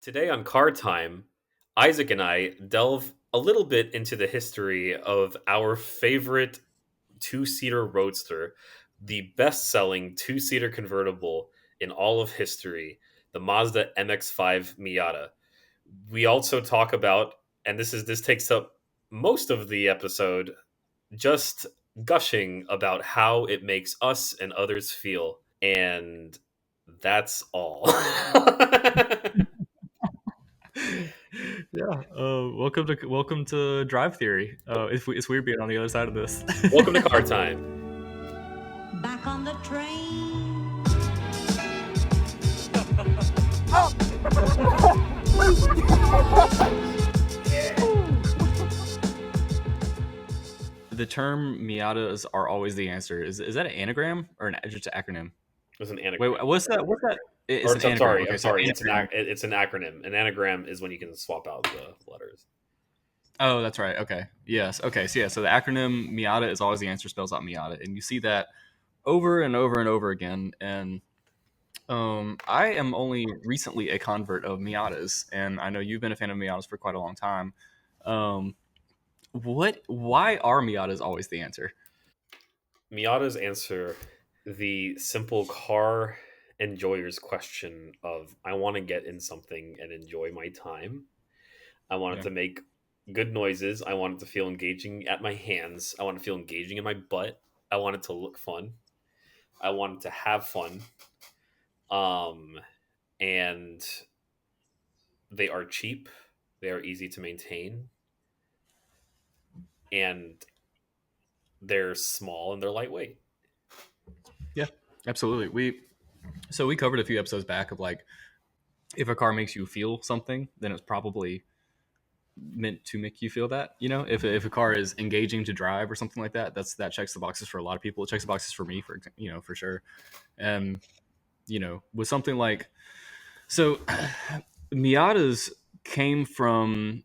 Today on Car Time, Isaac and I delve a little bit into the history of our favorite two-seater roadster, the best-selling two-seater convertible in all of history, the Mazda MX-5 Miata. We also talk about, and this takes up most of the episode, just gushing about how it makes us and others feel, and that's all. Yeah. Welcome to Drive Theory. It's weird being on the other side of this. Welcome to Car Time. Back on the train. The term Miatas are always the answer. Is that an anagram or just an acronym? It's an anagram. Wait, what's that? It's Or an I'm anagram. sorry, Okay, I'm so sorry. anagram. It's an acronym. An anagram is when you can swap out the letters. Oh, that's right. Okay. Yes. Okay. So the acronym Miata is always the answer. Spells out Miata, and you see that over and over and over again. And I am only recently a convert of Miatas, and I know you've been a fan of Miatas for quite a long time. Um, Why are Miatas always the answer? Miata's answer the simple car enjoyer's question of I want to get in something and enjoy my time. I want it Yeah. to make good noises. I want it to feel engaging at my hands. I want it to feel engaging in my butt. I want it to look fun. I want it to have fun. Um, and they are cheap. They are easy to maintain, and they're small and they're lightweight. Yeah, absolutely. We covered a few episodes back of like if a car makes you feel something, then it's probably meant to make you feel that. You know, if a car is engaging to drive or something like that, that checks the boxes for a lot of people. It checks the boxes for me, for sure. And with something like so, Miatas came from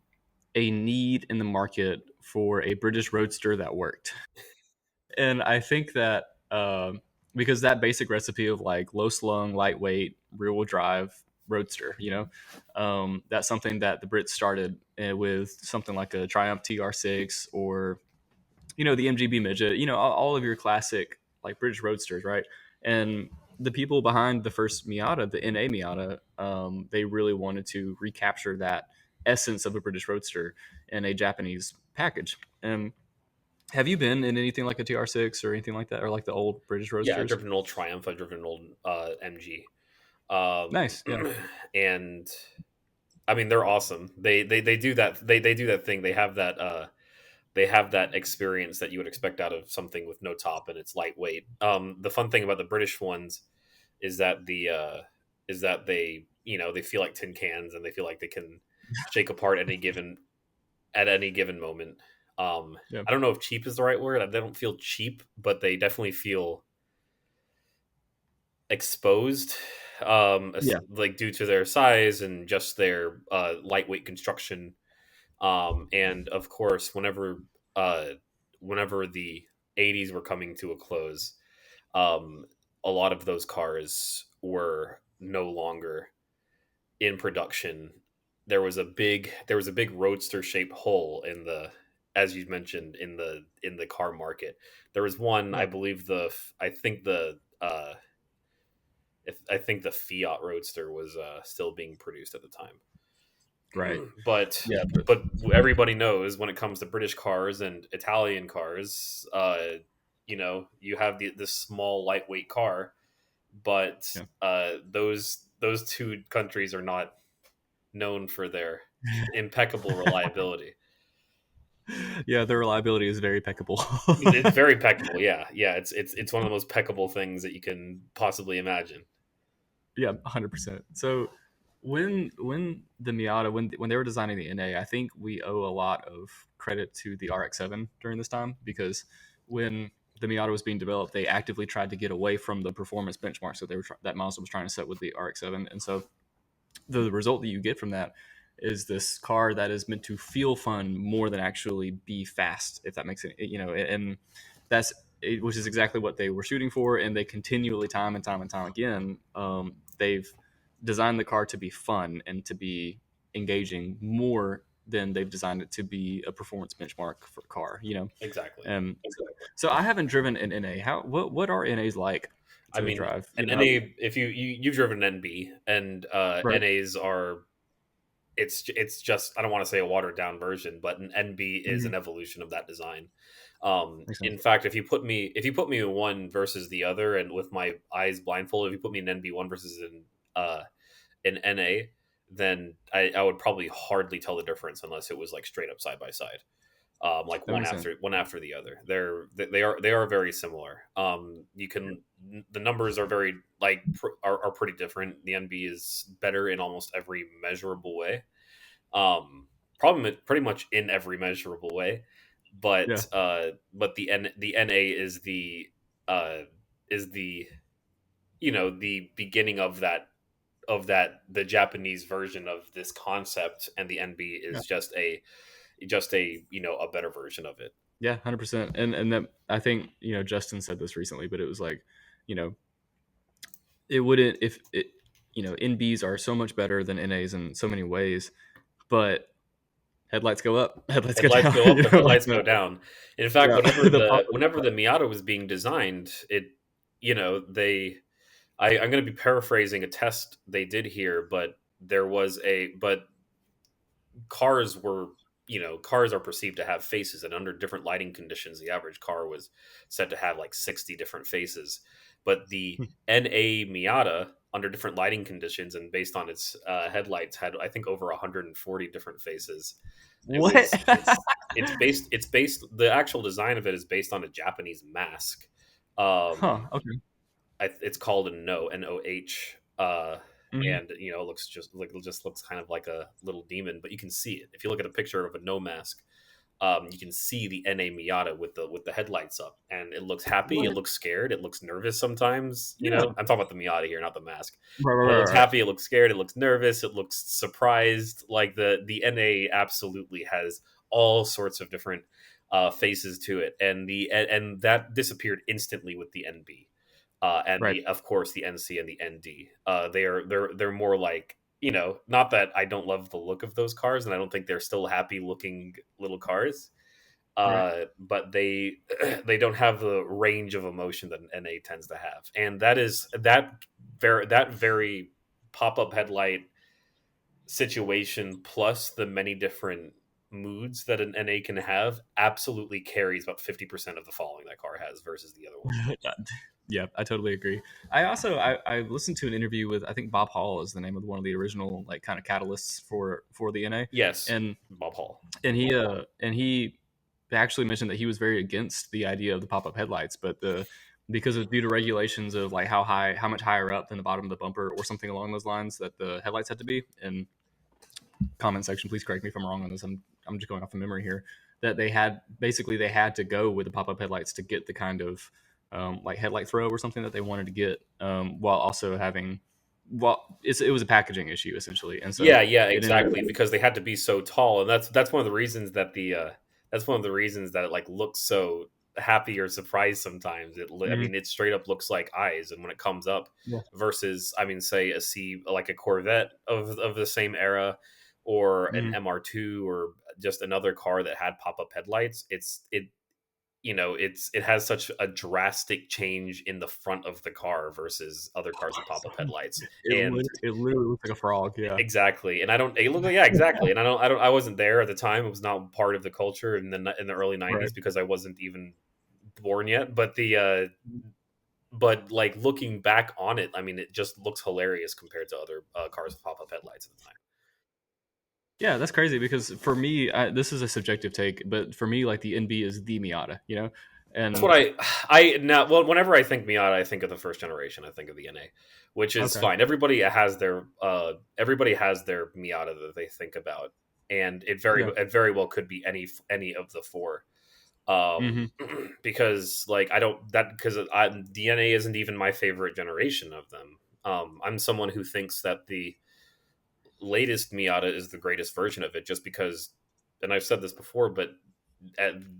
a need in the market for a British roadster that worked. And I think that because that basic recipe of like low slung, lightweight, rear wheel drive roadster, that's something that the Brits started with something like a Triumph TR6 or the MGB Midget, all of your classic like British roadsters, right? And the people behind the first Miata, the NA Miata, they really wanted to recapture that essence of a British roadster in a Japanese package. And have you been in anything like a TR6 or anything like that, or like the old British Yeah, I've roadsters? driven an old Triumph. I've driven an old MG. Nice, yeah, And I mean they're awesome. They do that they do that thing. They have that experience that you would expect out of something with no top and it's lightweight. The fun thing about the British ones is that they feel like tin cans and they feel like they can shake apart at any given moment. yeah, I don't know if cheap is the right word. They don't feel cheap, but they definitely feel exposed, yeah, like due to their size and just their lightweight construction. And of course, uh, whenever the '80s were coming to a close, um, a lot of those cars were no longer in production. There was a big roadster shaped hole in the, as you mentioned, in the car market. There was one, I yeah, believe I think the Fiat Roadster was still being produced at the right, time. but yeah, but everybody knows when it comes to British cars and Italian cars, you have this small lightweight car, but yeah. those two countries are not known for their impeccable reliability. Yeah, the reliability is very peccable. It's very peccable, yeah, yeah. It's one of the most peccable things that you can possibly imagine. Yeah, 100%. So when the Miata when they were designing the NA, I think we owe a lot of credit to the RX-7 during this time because when the Miata was being developed, they actively tried to get away from the performance benchmarks that that Mazda was trying to set with the RX-7, and so the result that you get from that is this car that is meant to feel fun more than actually be fast, if that makes it, and that's which is exactly what they were shooting for, and they continually, time and time and time again, they've designed the car to be fun and to be engaging more than they've designed it to be a performance benchmark for a car, you know. Exactly. So I haven't driven an NA. What are NAs like I to mean, drive? You an know, NA, if you've driven an NB, and right? NAs are, it's just, I don't want to say a watered down version, but an NB is Hmm. an evolution of that design. Makes sense. In fact, if you put me in one versus the other, and with my eyes blindfolded, if you put me in NB one versus an NA, then I would probably hardly tell the difference unless it was like straight up side by side, like That one makes sense. after the other. They are very similar. You can The numbers are very are pretty different. The NB is better in almost every measurable way. Problem pretty much in every measurable way, Yeah. but the NA uh is the the beginning of the Japanese version of this concept, and the NB Yeah. is just a a better version of it. Yeah. 100%. And that I think Justin said this recently, but it was like, you know, it wouldn't if it NBs are so much better than NAs in so many ways, but headlights go up, headlights go Headlights down. go up, but headlights go down. In fact, Yeah. whenever the the pop. whenever the Miata was being designed, they I'm going to be paraphrasing a test they did here, but there was a but cars were cars are perceived to have faces, and under different lighting conditions the average car was said to have like 60 different faces, but the NA Miata, under different lighting conditions and based on its headlights, had I think over 140 different faces. it What? was it's it's based The actual design of it is based on a Japanese mask. Huh. um Okay. it's called a Noh, Mhm. and it looks just looks kind of like a little demon, but you can see it if you look at a picture of a No mask. You can see the NA Miata with the headlights up, and it looks happy. It What? looks scared. It looks nervous sometimes. Yeah. I'm talking about the Miata here, not the mask. Right. Right. But it Right. looks Right. happy. It looks scared. It looks nervous. It looks surprised. Like the NA absolutely has all sorts of different faces to it, and that disappeared instantly with the NB, and Right. the of course the NC and the ND. They're more like, not that I don't love the look of those cars, and I don't think they're still happy looking little cars, Right. but they they don't have the range of emotion that an NA tends to have, and that very pop up headlight situation, plus the many different moods that an NA can have, absolutely carries about 50% of the following that car has versus the other one. Yeah, I totally agree. I listened to an interview with, I think Bob Hall is the name of one of the original like kind of catalysts for the NA, Yes, and Bob Hall. he actually mentioned that he was very against the idea of the pop up headlights, but the because of due to regulations of like how much higher up than the bottom of the bumper or something along those lines that the headlights had to be. And comment section, please correct me if I'm wrong on this. I'm just going off of memory here. That they had to go with the pop up headlights to get the kind of like headlight throw or something that they wanted to get, while also having it was a packaging issue essentially, and so Yeah, it ended up exactly. Because they had to be so tall, and that's one of the reasons that that's one of the reasons that it like looks so happy or surprised sometimes. I Mhm. mean, it straight up looks like eyes, and when it comes up, Yeah. versus, I mean, say a C, like a Corvette of the same era, or an Mhm. MR2, or just another car that had pop up headlights. It has such a drastic change in the front of the car versus other cars with pop up headlights, and It literally looks like a frog. Yeah. exactly. And I don't. It look like, yeah, exactly. And I wasn't there at the time. It was not part of the culture in the early Right. '90s because I wasn't even born yet. But like looking back on it, I mean, it just looks hilarious compared to other cars with pop up headlights at the time. Yeah, that's crazy because for me, this is a subjective take, but for me, like the NB is the Miata, That's and what I now. Well, whenever I think Miata, I think of the first generation. I think of the NA, which is okay, fine. Everybody has their Miata that they think about, and yeah, it very well could be any of the four. Um, hmm because like I don't that because DNA isn't even my favorite generation of them. I'm someone who thinks that the latest Miata is the greatest version of it, just because, and I've said this before, but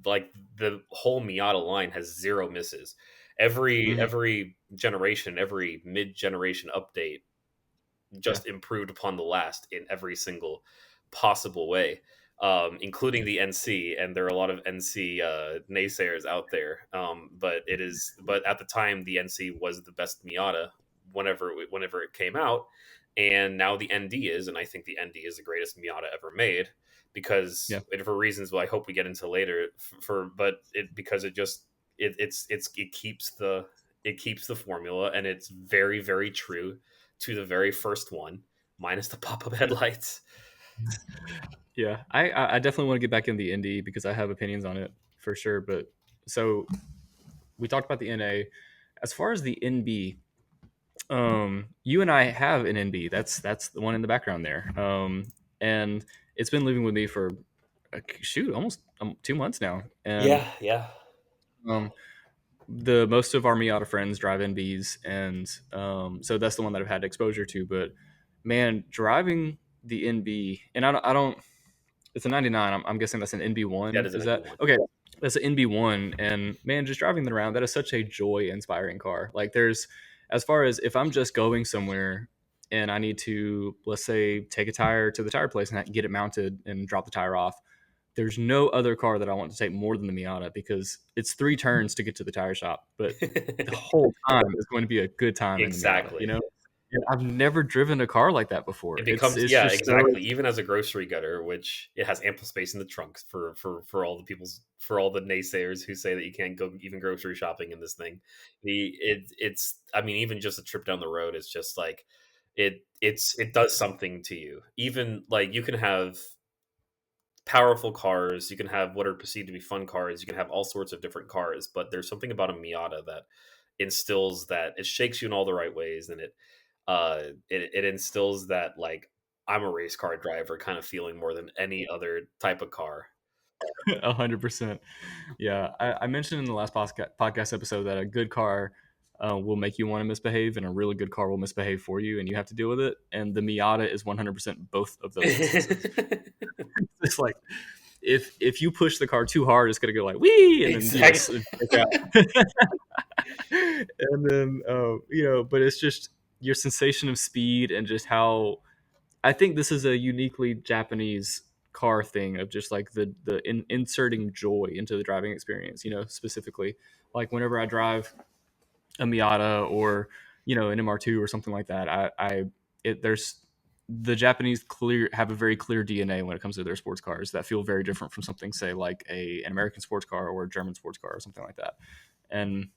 like the whole Miata line has zero misses. Every hmm every generation, every mid generation update Yeah. just improved upon the last in every single possible way, including the NC. And there are a lot of NC naysayers out there. But at the time, the NC was the best Miata whenever it came out, and now the ND is, and I think the ND is the greatest Miata ever made because Yeah. for reasons I hope we get into later. But it because it just it keeps the formula, and it's very, very true to the very first one, minus the pop-up headlights. Yeah, I definitely want to get back in the Indy because I have opinions on it for sure. But so we talked about the NA. As far as the NB, you and I have an NB. That's the one in the background there. And it's been living with me for shoot almost 2 months now. And Yeah, yeah. um, the most of our Miata friends drive NBs, and so that's the one that I've had exposure to. But man, driving the NB, and I don't it's a 99. I'm guessing that's an That NB1. is an Is that NB1. okay? That's an NB1, and man, just driving that around, that is such a joy-inspiring car. Like, there's, as far as if I'm just going somewhere and I need to, let's say, take a tire to the tire place and get it mounted and drop the tire off, there's no other car that I want to take more than the Miata because it's 3 turns to get to the tire shop, but the whole time is going to be a good time in the Miata, Exactly. And I've never driven a car like that before. It It's becomes, it's yeah, just so exactly. Even as a grocery getter, which it has ample space in the trunks for all the naysayers who say that you can't go even grocery shopping in this thing. It's I mean, even just a trip down the road is just like it does something to you. Even like you can have powerful cars, you can have what are perceived to be fun cars, you can have all sorts of different cars, but there's something about a Miata that instills that it shakes you in all the right ways, and it instills that like I'm a race car driver kind of feeling more than any other type of car. 100%. Yeah, I mentioned in the last podcast episode that a good car will make you want to misbehave, and a really good car will misbehave for you, and you have to deal with it. And the Miata is 100% both of those instances. It's like if you push the car too hard, it's gonna go like wee, and then Exactly. break out. And then but it's just your sensation of speed and just how I think this is a uniquely Japanese car thing of just like inserting joy into the driving experience. Specifically, like whenever I drive a Miata or an MR2 or something like that, there's the Japanese have a very clear DNA when it comes to their sports cars that feel very different from something, say, like an American sports car or a German sports car or something like that. And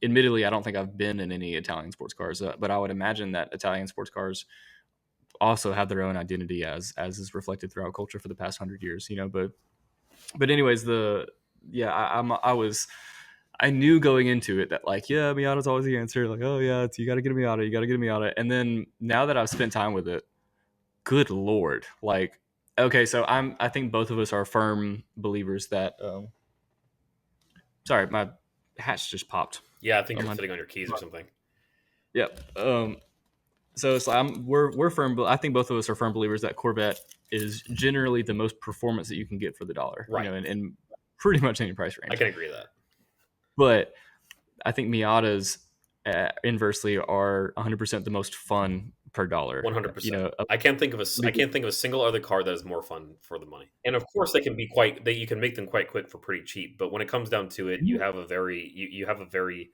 admittedly, I don't think I've been in any Italian sports cars, but I would imagine that Italian sports cars also have their own identity as is reflected throughout culture for the past 100 years. But anyways, I knew going into it that like, yeah, Miata's always the answer. Like, oh yeah, you got to get a Miata, you got to get a Miata. And then now that I've spent time with it, good lord, like, okay, so I think both of us are firm believers that. Sorry, my hatch just popped. Yeah, I think Oh you're my. sitting on your keys or something. Yep. So it's like we're firm. I think both of us are firm believers that Corvette is generally the most performance that you can get for the dollar. Right. In pretty much any price I range. can agree with that. But I think Miatas, inversely, are 100% the most fun per dollar. 100%. I can't think of a single other car that is more fun for the money. And of course, you can make them quite quick for pretty cheap. But when it comes down to it, you have a very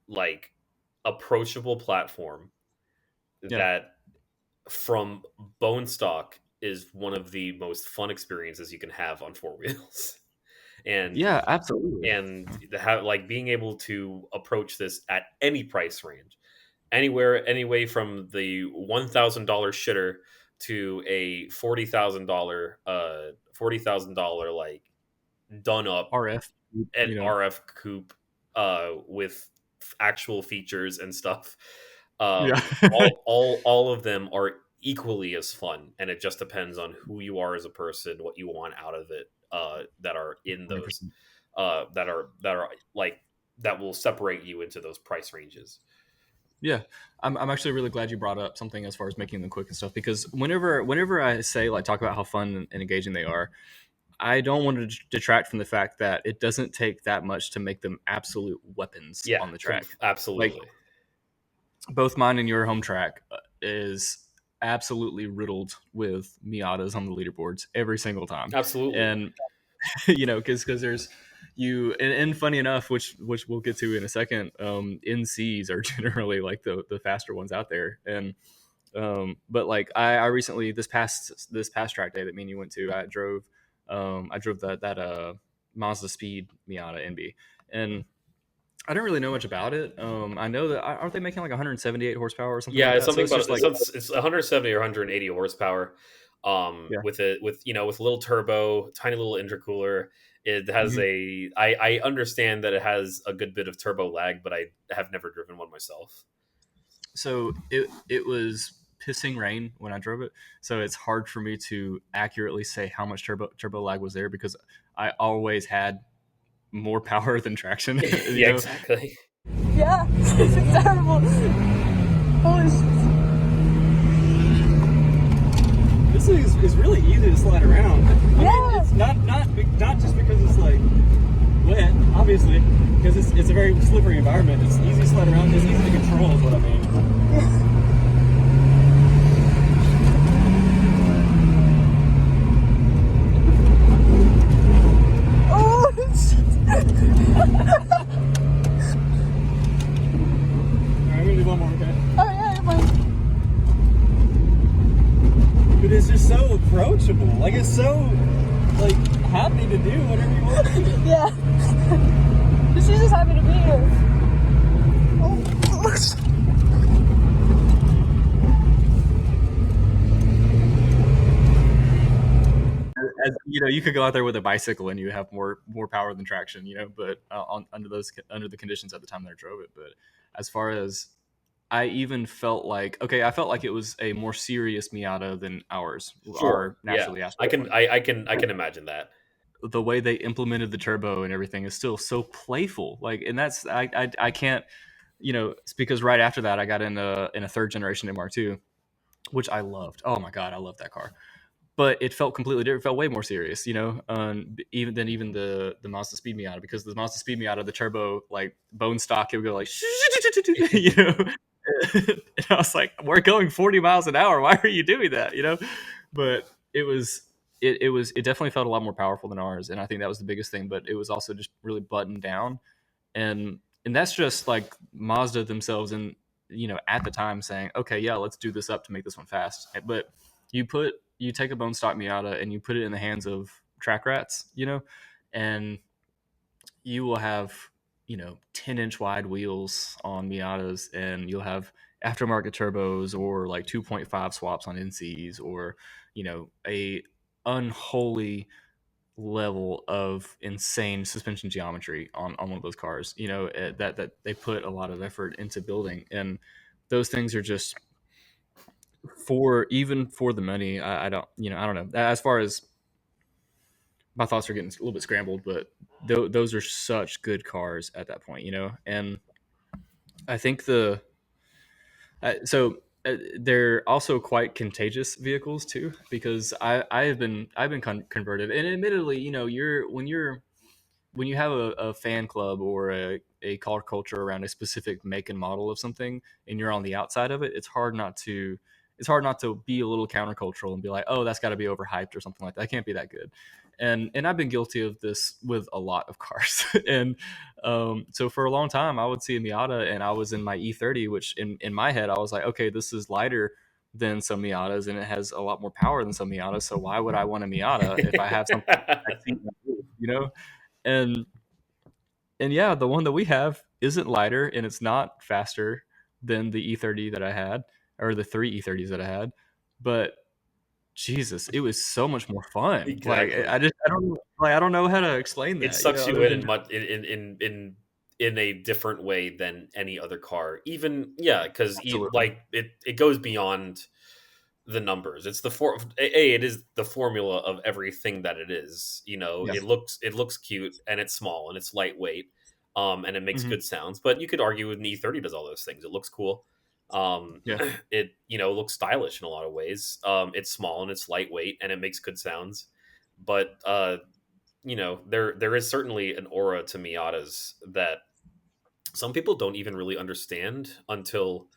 like approachable platform Yeah. that from bone stock is one of the most fun experiences you can have on four wheels. and Yeah, absolutely. like being able to approach this at any price range, anywhere, anyway, from the $1,000 shitter to a $40,000 like done up RF, an RF coupe with actual features and stuff. Yeah. All of them are equally as fun, and it just depends on who you are as a person, what you want out of it. That are in those 100%. that are like that will separate you into those price ranges. Yeah, I'm actually really glad you brought up something as far as making them quick and stuff, because whenever I say, like, talk about how fun and engaging they are, I don't want to detract from the fact that it doesn't take that much to make them absolute weapons Yeah, on the track. Like, absolutely. both mine and your home track, is absolutely riddled with Miatas on the leaderboards every single time. Absolutely. And because there's you and funny enough, which we'll get to in a second, NCs are generally like the faster ones out there. And but like I recently this past track day that me and you went to, I drove that Mazda Speed Miata NB, and I don't really know much about it. I know that aren't they making like 178 horsepower or something Yeah, like it's that? So something it's just about like it's 170 or 180 horsepower. yeah. With it with with a little turbo, tiny little intercooler. It has Mhm. I understand that it has a good bit of turbo lag, but I have never driven one myself. So it was pissing rain when I drove it, so it's hard for me to accurately say how much turbo lag was there because I always had more power than traction. you Yeah, know, exactly. Yeah, it's terrible. Holy shit. this thing is really easy to slide around. Yeah. It's not just because it's like wet, obviously, because it's a very slippery environment. It's easy to slide around. It's easy to control, is what I mean. Oh, shit. All right, I'm gonna do one more, okay? Oh, yeah, you're fine. But it's just so approachable. Like it's so like happy to do whatever you want to do. Yeah. She's just happy to be here. Oh, shit. As you could go out there with a bicycle and you have more power than traction, but under the conditions at the time that I drove it. But as far as I even felt like, okay, I felt like it was a more serious Miata than ours, Sure. our Yeah. naturally I aspirated can one. I can imagine that. The way they implemented the turbo and everything is still so playful. Like, and that's I can't, it's because right after that I got in a third generation MR2, which I loved. Oh my god, I love that car. But it felt completely different. It felt way more serious, even the Mazda Speed Miata, because the Mazda Speed Miata, the turbo like bone stock, it would go like, you know. And I was like, we're going 40 miles an hour. Why are you doing that? But it definitely felt a lot more powerful than ours, and I think that was the biggest thing. But it was also just really buttoned down, and that's just like Mazda themselves, and at the time saying, okay, yeah, let's do this up to make this one fast. But you take a bone stock Miata and you put it in the hands of track rats, and you will have 10-inch wide wheels on Miatas, and you'll have aftermarket turbos or like 2.5 swaps on NCs, or a unholy level of insane suspension geometry on one of those cars, that they put a lot of effort into building. And those things are just, even for the money, I don't, I don't know. As far as my thoughts are getting a little bit scrambled, but those are such good cars at that point, and I think they're also quite contagious vehicles too, because I've been converted, and admittedly, when you have a fan club or a car culture around a specific make and model of something, and you're on the outside of it, it's hard not to be a little countercultural and be like, oh, that's got to be overhyped or something like that. It can't be that good. And I've been guilty of this with a lot of cars. And so for a long time, I would see a Miata, and I was in my E30, which in my head I was like, okay, this is lighter than some Miatas, and it has a lot more power than some Miatas. So why would I want a Miata if I have something I see, and yeah, the one that we have isn't lighter and it's not faster than the E30 that I had, or the three E30s that I had. But Jesus, it was so much more fun. Like Exactly. I don't know how to explain It that, sucks you other in than much in a different way than any other car. Even yeah, because absolutely. like it goes beyond the numbers. It's it is the formula of everything that it is. Yes. It looks cute, and it's small, and it's lightweight, and it makes Hmm. good sounds. But you could argue with an E30 does all those things. It looks cool. Yeah. It looks stylish in a lot of ways. It's small and it's lightweight, and it makes good sounds. But there is certainly an aura to Miatas that some people don't even really understand until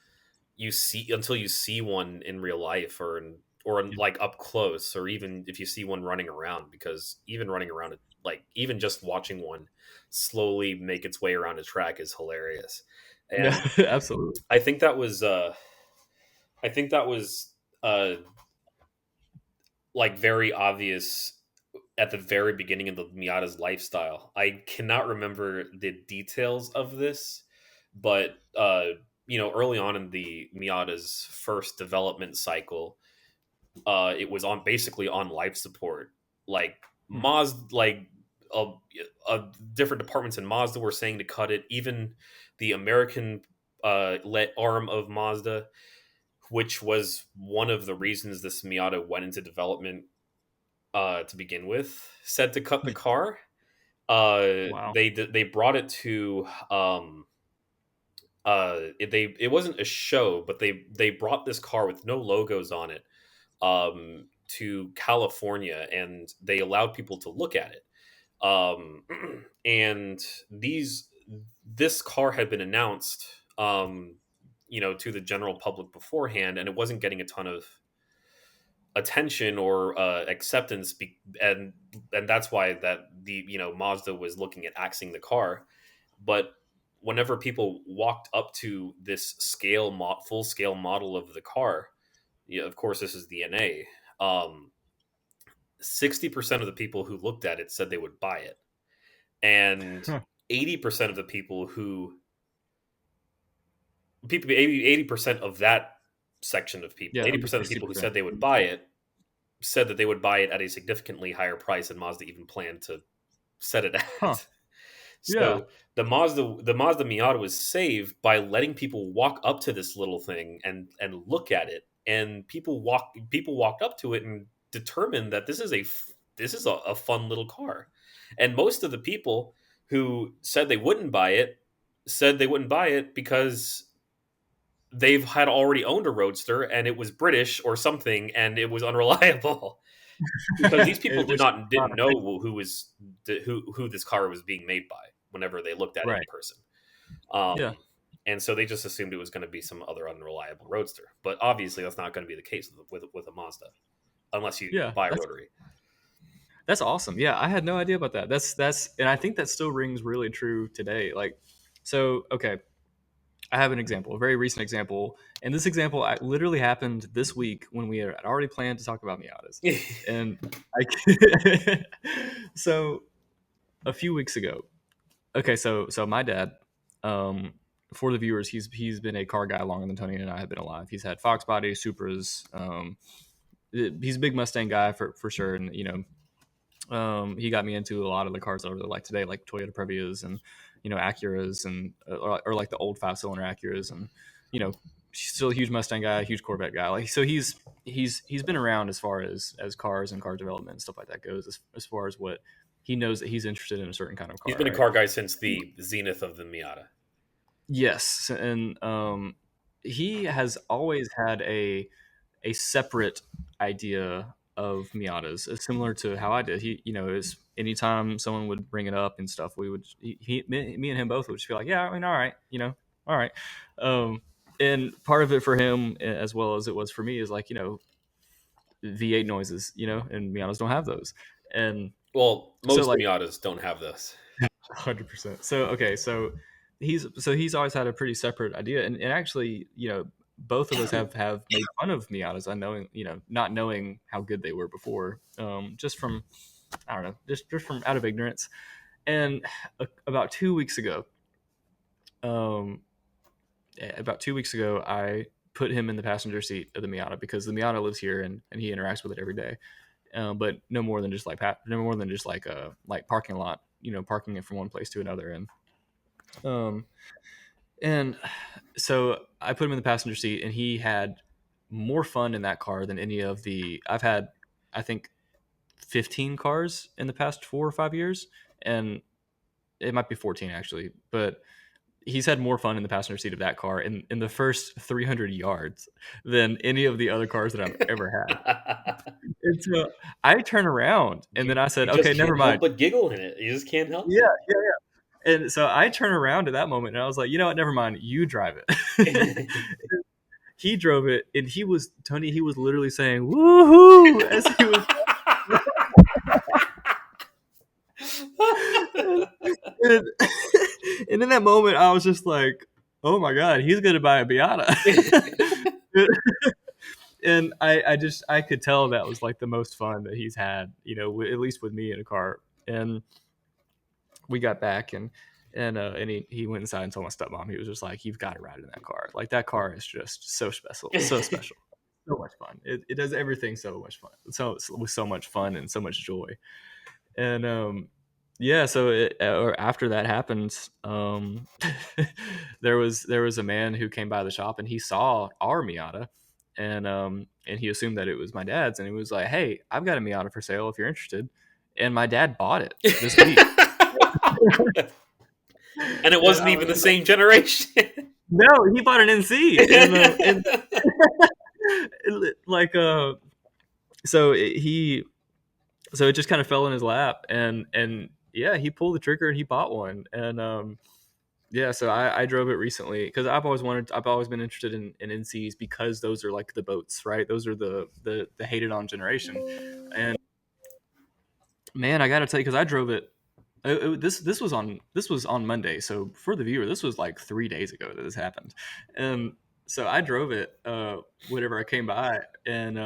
you see one in real life, or Yeah. like up close, or even if you see one running around, because even running around it, like even just watching one slowly make its way around a track is hilarious. Yeah, And absolutely. I think that was I think that was uh like very obvious at the very beginning of the Miata's lifestyle. I cannot remember the details of this, but early on in the Miata's first development cycle, it was on basically on life support. Like Hmm. Mazda, like uh, different departments in Mazda were saying to cut it. Even the American let arm of Mazda, which was one of the reasons this Miata went into development to begin with, said to cut the Hmm. car. Wow. They brought it to it wasn't a show, but they brought this car with no logos on it to California, and they allowed people to look at it. And this car had been announced, to the general public beforehand, and it wasn't getting a ton of attention or acceptance, and that's why that the Mazda was looking at axing the car. But whenever people walked up to this full scale model of the car, yeah, of course this is the NA. 60% of the people who looked at it said they would buy it, and Huh. 80% of the people 80% of that section of people, Yeah, that'd be 80% of the people who 60%. said they would buy it said that they would buy it at a significantly higher price than Mazda even planned to set it Huh. at. Yeah. So the Mazda Miata was saved by letting people walk up to this little thing and look at it, and people walked up to it and determined that this is a fun little car. And most of the people who said they wouldn't buy it said they wouldn't buy it because they've had already owned a Roadster and it was British or something and it was unreliable. Because these people Which is not didn't know who this car was being made by whenever they looked at it in right. person. Yeah. And so they just assumed it was going to be some other unreliable roadster. But obviously, that's not going to be the case with a Mazda unless you Yeah. buy a That's rotary. That's awesome. Yeah, I had no idea about that. And I think that still rings really true today. Like, so okay, I have an example, a very recent example, and this example literally happened this week when we had already planned to talk about Miatas, and I so a few weeks ago. Okay, so my dad, um, for the viewers, he's been a car guy longer than Tony and I have been alive. He's had Fox bodies, Supras. He's a big Mustang guy for sure, and he got me into a lot of the cars that I really like today, like Toyota Previas and Acuras and or like the old 5-cylinder Acuras, and you know still a huge Mustang guy, a huge Corvette guy. Like so he's been around as far as cars and car development and stuff like that goes, as far as what he knows that he's interested in a certain kind of He's car, been a right? car guy since the zenith of the Miata. Yes, and he has always had a separate idea of Miatas, similar to how I did. He, is anytime someone would bring it up and stuff, we would, me and him both would just feel like, yeah, I mean, all right, all right. Um, and part of it for him, as well as it was for me, is like, V8 noises, and Miatas don't have those. And Well, so, most like, Miatas don't have this. 100%. So okay, he's always had a pretty separate idea, and actually, both of us have made fun of Miatas, unknowing, not knowing how good they were before, just from I don't know, just from out of ignorance. And about 2 weeks ago, um, I put him in the passenger seat of the Miata because the Miata lives here and he interacts with it every day. But no more than just like parking lot, parking it from one place to another. Um, and so I put him in the passenger seat, and he had more fun in that car than any of the I've had. I think 15 cars in the past 4 or 5 years, and it might be 14 actually, but he's had more fun in the passenger seat of that car in the first 300 yards than any of the other cars that I've ever had. And so I turn around and then I You said, just okay, never can't mind. help but giggle in it. You just can't help Yeah, yeah. And so I turn around at that moment and I was like, you know what, never mind, you drive it. it. he drove it, and he was literally saying "woohoo" as he was. And, and in that moment, I was just like, "Oh my god, he's gonna buy a Miata." And I could tell that was like the most fun that he's had, at least with me in a car. And we got back, and he went inside and told my stepmom. He was just like, "You've got to ride in that car. Like that car is just so special, so special, so much fun. It does everything so much fun, with so much fun and so much joy." And yeah, so or after that happened, there was a man who came by the shop, and he saw our Miata, and he assumed that it was my dad's, and he was like, "Hey, I've got a Miata for sale if you're interested." And my dad bought it this week. And it And wasn't I even was the like, same generation. no, he bought an NC, and like so he so it just kind of fell in his lap, and yeah, he pulled the trigger and he bought one. And yeah, so I drove it recently because I've always been interested in NCs, because those are like the boats, right? Those are the hated on generation. And man, I gotta tell you, because I drove it. This was on Monday, so for the viewer, this was like 3 days ago that this happened. And so I drove it whenever I came by, and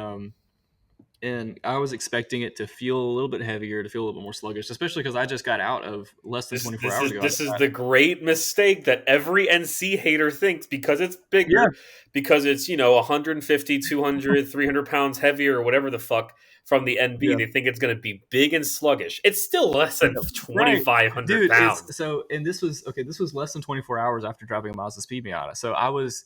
I was expecting it to feel a little bit heavier, to feel a little bit more sluggish, especially because I just got out of less than This 24 this hours is ago. this is the great mistake that every NC hater thinks, because it's Yeah, bigger, because it's 150, 200, 300 pounds heavier or whatever the fuck from the NB. yeah. They think it's going to be big and sluggish. It's still less than Right, 2,500 dude. pounds. And this was okay. This was less than 24 hours after driving a Mazda Speed Miata. So I was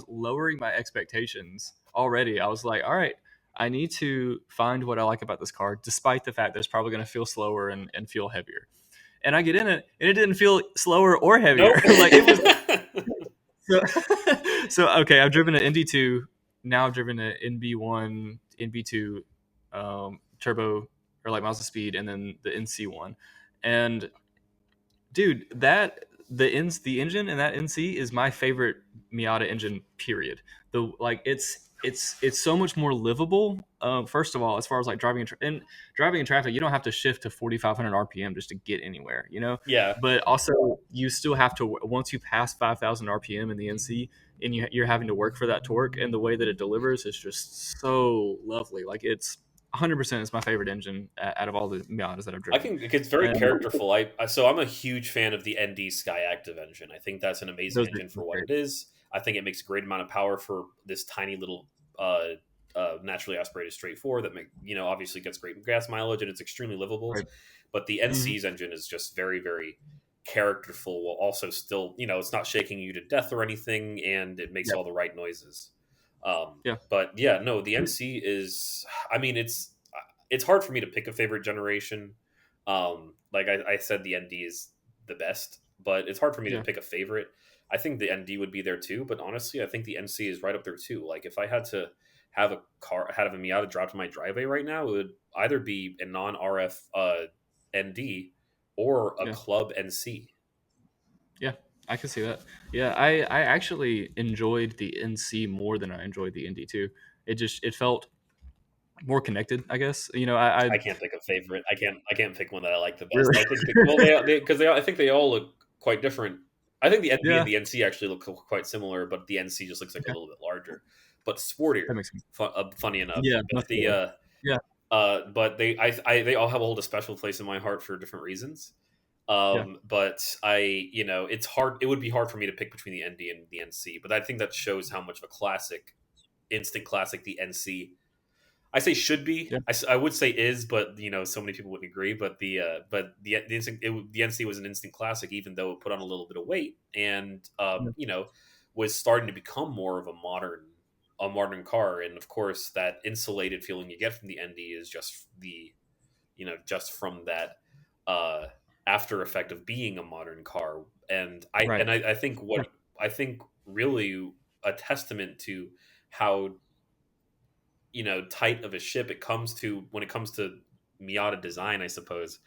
lowering my expectations already. I was like, all right, I need to find what I like about this car, despite the fact that it's probably going to feel slower and feel heavier. And I get in it, and it didn't feel slower or heavier. Nope. Like it was. So, so okay, I've driven an ND2. Now I've driven an NB1, NB2, turbo, or like Mazda Speed, and then the NC1. And dude, the engine in that NC is my favorite Miata engine. Period. The like it's so much more livable. First of all, as far as like driving in traffic, you don't have to shift to 4,500 RPM just to get anywhere, Yeah. But also, you still have to, once you pass 5,000 RPM in the NC, and you're having to work for that torque, and the way that it delivers is just so lovely. Like it's 100% is my favorite engine out of all the Miatas that I've I driven. can. It's very And characterful. So I'm a huge fan of the ND Sky Active engine. I think that's an amazing those engine are for what great. it is. I think it makes a great amount of power for this tiny little naturally aspirated straight four that obviously gets great gas mileage, and it's extremely livable. Right. But the Hmm. NC's engine is just very, very characterful, while also still it's not shaking you to death or anything, and it makes Yeah. all the right noises. Yeah. But yeah, no, the NC is. I mean, it's hard for me to pick a favorite generation. Like I said, the ND is the best, but it's hard for me to Yeah. pick a favorite. I think the ND would be there too, but honestly, I think the NC is right up there too. Like if I had to had a Miata dropped in my driveway right now, it would either be a non RF ND or a Yeah. club NC. Yeah. I can see that. Yeah. I actually enjoyed the NC more than I enjoyed the ND2. It felt more connected, I guess. I I can't pick a favorite. I can't pick one that I like the best. really. I think well because I think they all look quite different. I think the NB and Yeah. the NC actually look quite similar, but the NC just looks like a Okay. little bit larger, but sportier. That makes sense. Funny enough, Yeah. but Much more. Yeah. but they all have hold a special place in my heart for different reasons. Yeah. But it's hard. It would be hard for me to pick between the ND and the NC, but I think that shows how much of a classic, instant classic, the NC. I say should be. Yeah. I would say is, but so many people wouldn't agree. But the NC was an instant classic, even though it put on a little bit of weight, and Yeah. was starting to become more of a modern car. And of course, that insulated feeling you get from the ND is just from that uh, after effect of being a modern car. And Right. I think Yeah. I think really a testament to how tight of a ship it comes to when it comes to Miata design, I suppose,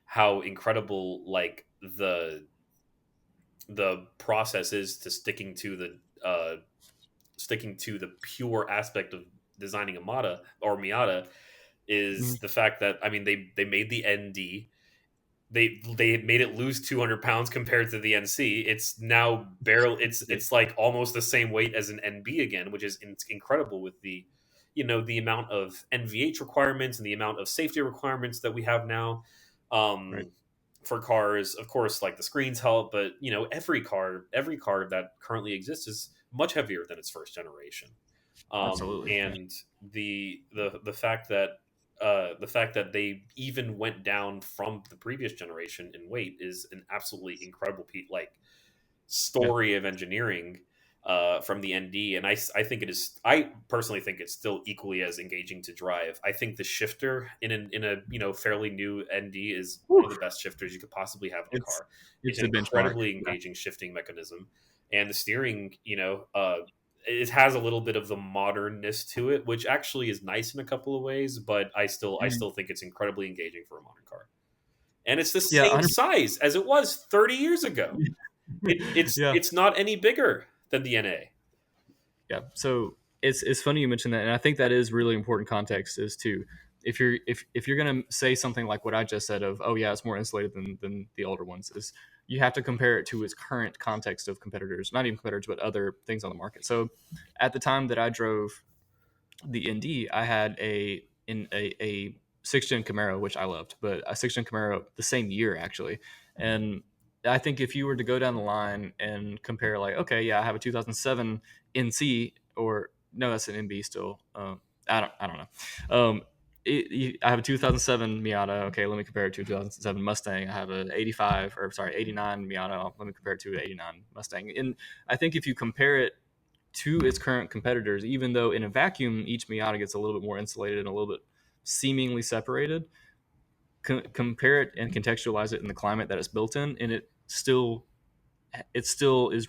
how incredible like the process is to sticking to the sticking to the pure aspect of designing a Miata is Mhm. the fact that I mean they made the ND. They made it lose 200 pounds compared to the NC. It's now barely it's like almost the same weight as an NB again, which is incredible with the the amount of NVH requirements and the amount of safety requirements that we have now. Right. Um, for cars, of course, like the screens help, but every car that currently exists is much heavier than its first generation. Absolutely. Yeah. And the fact that they even went down from the previous generation in weight is an absolutely incredible Yeah. story of engineering from the ND. And I think it is. I personally think it's still equally as engaging to drive. I think the shifter in a fairly new ND is one Whew. of the best shifters you could possibly have in a It's car. It's it's an the benchmark. incredibly Yeah. engaging shifting mechanism, and the steering, it has a little bit of the modernness to it, which actually is nice in a couple of ways. But I Mhm. still think it's incredibly engaging for a modern car, and it's the Yeah. same size as it was 30 years ago. 100. Yeah. It's not any bigger than the NA. Yeah. So it's funny you mentioned that, and I think that is really important context is to if you're gonna say something like what I just said of, oh yeah, it's more insulated than the older ones, is you have to compare it to its current context of competitors, not even competitors, but other things on the market. So at the time that I drove the ND, I had a sixth gen Camaro, which I loved, but a sixth gen Camaro the same year actually. And I think if you were to go down the line and compare, like, okay, yeah, I have a 2007 NC, or no, that's an NB still. I don't know. I have a 2007 Miata. Okay, let me compare it to a 2007 Mustang. I have an 85, or sorry, 89 Miata. Let me compare it to an 89 Mustang. And I think if you compare it to its current competitors, even though in a vacuum each Miata gets a little bit more insulated and a little bit seemingly separated, compare it and contextualize it in the climate that it's built in, and it still is,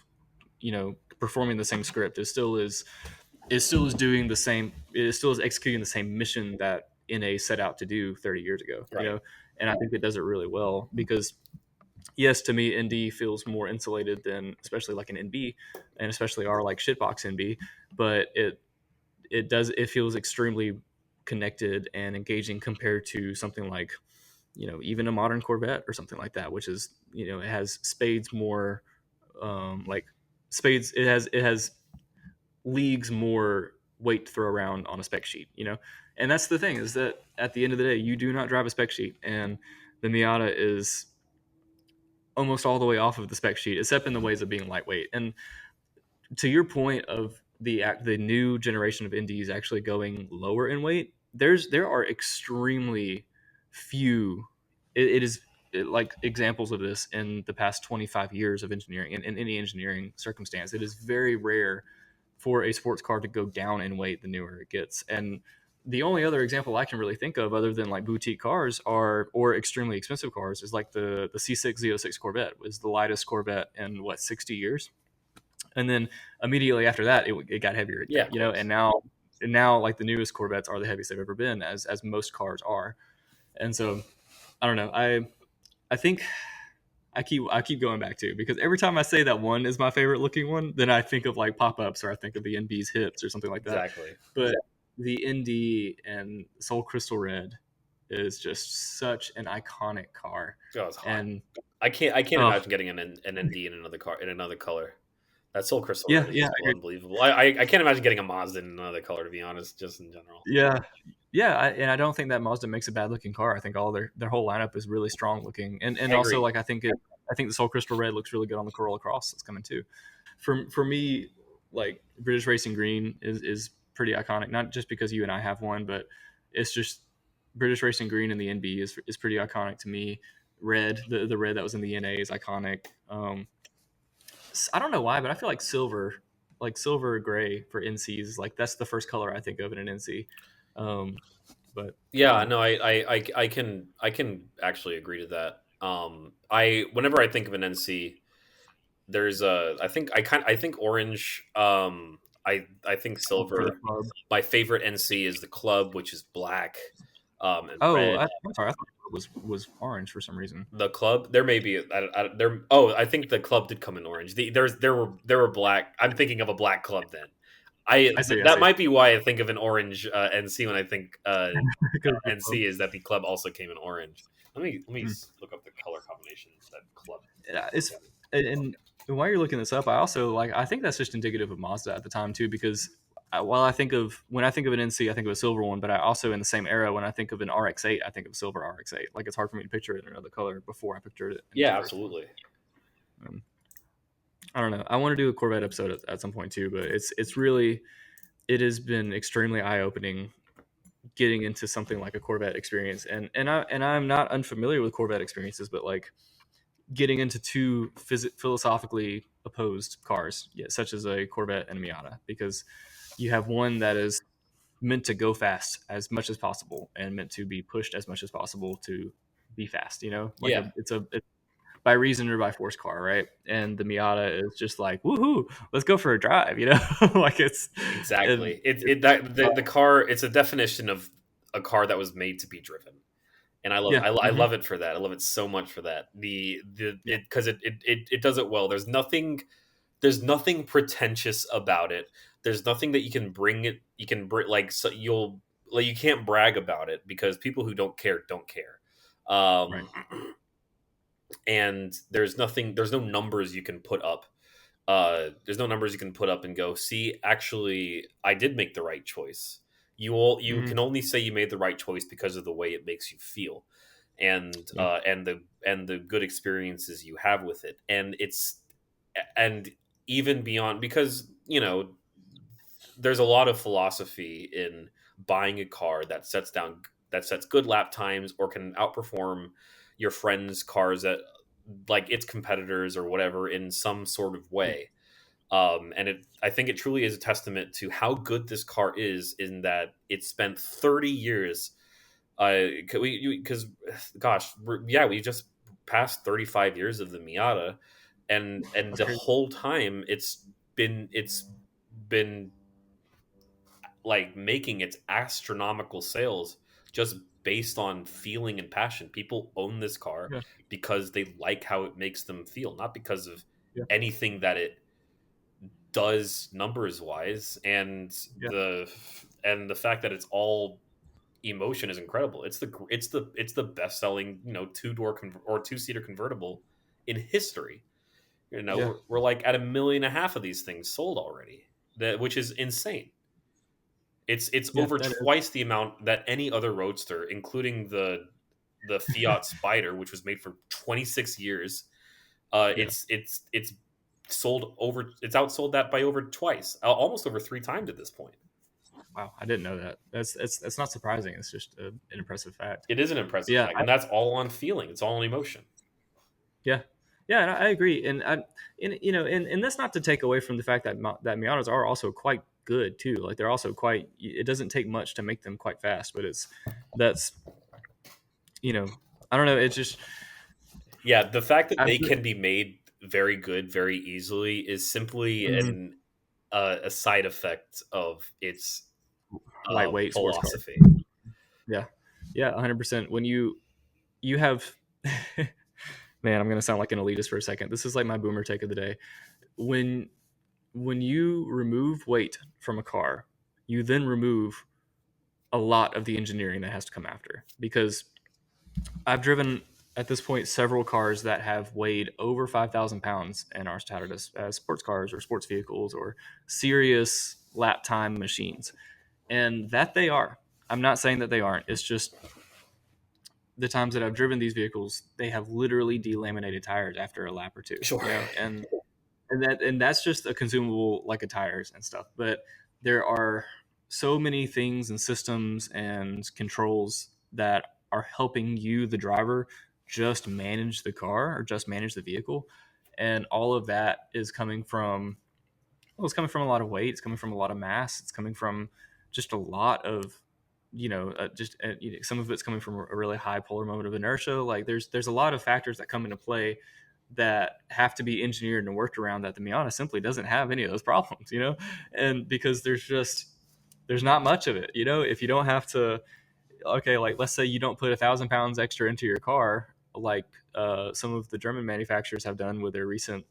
performing the same script. It still is doing the same. It still is executing the same mission that NA set out to do 30 years ago. Right. And I think it does it really well because, yes, to me, ND feels more insulated than especially like an NB, and especially our like shitbox NB, but it feels extremely connected and engaging compared to something like, even a modern Corvette or something like that, which is, it has spades more, like spades. It has leagues more weight to throw around on a spec sheet, and that's the thing, is that at the end of the day, you do not drive a spec sheet, and the Miata is almost all the way off of the spec sheet, except in the ways of being lightweight. And to your point of the new generation of NDs actually going lower in weight, there are extremely few. It is like examples of this in the past 25 years of engineering, in any engineering circumstance. It is very rare for a sports car to go down in weight the newer it gets. And the only other example I can really think of, other than like boutique cars or extremely expensive cars, is like the C6 Z06 Corvette was the lightest Corvette in what, 60 years. And then immediately after that, it got heavier Yeah, again, of course. and now like the newest Corvettes are the heaviest they've ever been, as most cars are. And so I don't know. I think I keep going back to, because every time I say that one is my favorite looking one, then I think of like pop-ups, or I think of the NB's hips or something like that. Exactly. But the ND and Soul Crystal Red is just such an iconic car. Oh, it's hot. And I can't oh imagine getting an ND in another car in another color. That Soul Crystal yeah, Red is yeah, just unbelievable. I can't imagine getting a Mazda in another color, to be honest, just in general. yeah, yeah. And I don't think that Mazda makes a bad looking car. I think all their whole lineup is really strong looking, and I also, agree. like, I think the Soul Crystal Red looks really good on the Corolla Cross that's coming too. For me, like, British Racing Green is pretty iconic. Not just because you and I have one, but it's just British Racing Green in the NB is pretty iconic to me. Red, the red that was in the NA, is iconic. I don't know why, but I feel like silver or gray for NCs, like that's the first color I think of in an NC. Um, but I don't Yeah, know. no, I can actually agree to that. I whenever I think of an NC, there's I think orange. I think For the silver. club. My favorite NC is the club, which is black, and Oh, red. I'm sorry, I thought it was orange for some reason. The club, there may be there. Oh, I think the club did come in orange. There were black. I'm thinking of a black club then. I see. That might be why I think of an orange NC when I think Because the club. NC is that the club also came in orange. Let me Mm. look up the color combinations that club It's came and while you're looking this up, I also like I think that's just indicative of Mazda at the time too, because while when I think of an NC, I think of a silver one, but I also in the same era when I think of an RX-8, I think of a silver RX-8. Like it's hard for me to picture it in another color before I pictured it in Yeah, silver. absolutely. Um, I don't know. I want to do a Corvette episode at some point too, but it's really it has been extremely eye opening getting into something like a Corvette experience, and I'm not unfamiliar with Corvette experiences, but like getting into two philosophically opposed cars, yeah, such as a Corvette and a Miata, because you have one that is meant to go fast as much as possible and meant to be pushed as much as possible to be fast. You know, like Yeah, it's by reason or by force car, right? And the Miata is just like, woohoo, let's go for a drive. You know, like and exactly. The car. It's a definition of a car that was made to be driven, and yeah, I love it for that. I love it so much for that. The yeah, it because it does it well. There's nothing pretentious about it. There's nothing that you can bring like so you'll like you can't brag about it because people who don't care. right, Um and there's no numbers you can put up. There's no numbers you can put up and go, see, actually I did make the right choice. You hmm can only say you made the right choice because of the way it makes you feel, and yeah, the good experiences you have with it. And even beyond, because there's a lot of philosophy in buying a car that sets good lap times or can outperform your friends' cars at like its competitors or whatever in some sort of yeah, way. And I think it truly is a testament to how good this car is in that it spent 30 years. Because gosh, we just passed 35 years of the Miata, and that's the crazy. whole time it's been like making its astronomical sales just based on feeling and passion. People own this car Yeah, because they like how it makes them feel, not because of yeah, anything that it does numbers wise. And yeah, the fact that it's all emotion is incredible. It's the best selling or two seater convertible in history. yeah, We're like at 1.5 million of these things sold already, which is insane. It's yeah. over That is, twice the amount that any other roadster, including the Fiat Spider, which was made for 26 years. yeah. It's sold over. It's outsold that by over twice, almost over three times at this point. Wow, I didn't know that. That's not surprising. It's just an impressive fact. It is an But impressive yeah, fact, and that's all on feeling. It's all on emotion. yeah, yeah, and I agree. And that's not to take away from the fact that that Miatas are also quite good too. Like they're also quite. It doesn't take much to make them quite fast, but that's you know, I don't know. It's just Yeah, the fact that I've they can be made very good very easily is simply mhm, a side effect of its lightweight sports car. philosophy. Yeah, yeah, 100%. When you have, man, I'm gonna sound like an elitist for a second. This is like my boomer take of the day. When when you remove weight from a car, you then remove a lot of the engineering that has to come after. Because I've driven at this point several cars that have weighed over 5,000 pounds and are touted as sports cars or sports vehicles or serious lap time machines. And that they are. I'm not saying that they aren't. It's just the times that I've driven these vehicles, they have literally delaminated tires after a lap or two, Sure. you know, and that's just a consumable like a tires and stuff. But there are so many things and systems and controls that are helping you, the driver, just manage the car or just manage the vehicle, and all of that is coming from well, it's coming from a lot of weight. It's coming from a lot of mass. It's coming from just a lot of, some of it's coming from a really high polar moment of inertia. Like there's a lot of factors that come into play that have to be engineered and worked around that the Miata simply doesn't have any of those problems, you know, and because there's not much of it, you know, if you don't have to, okay, like let's say you don't put 1,000 pounds extra into your car, like some of the German manufacturers have done with their recent,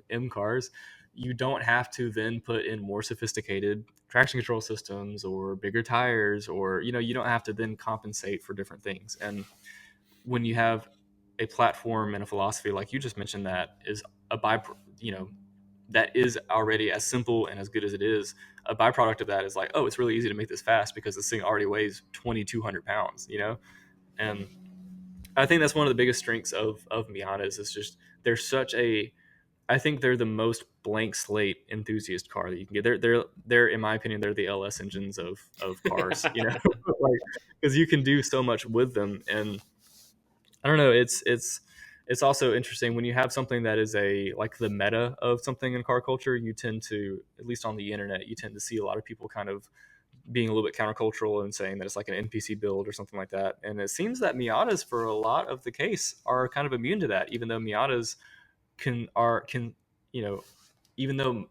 M cars, you don't have to then put in more sophisticated traction control systems or bigger tires, or you don't have to then compensate for different things. And when you have a platform and a philosophy like you just mentioned that is a by you know that is already as simple and as good as it is, a byproduct of that is like, oh, it's really easy to make this fast because this thing already weighs 2,200 pounds, and I think that's one of the biggest strengths of Miatas is just they're such a I think they're the most blank slate enthusiast car that you can get. They're in my opinion they're the LS engines of cars, like because you can do so much with them. And I don't know, it's also interesting when you have something that is a like the meta of something in car culture. You tend to, at least on the internet, you tend to see a lot of people kind of being a little bit countercultural and saying that it's like an NPC build or something like that. And it seems that Miatas, for a lot of the case, are kind of immune to that, even though Miatas can you know even though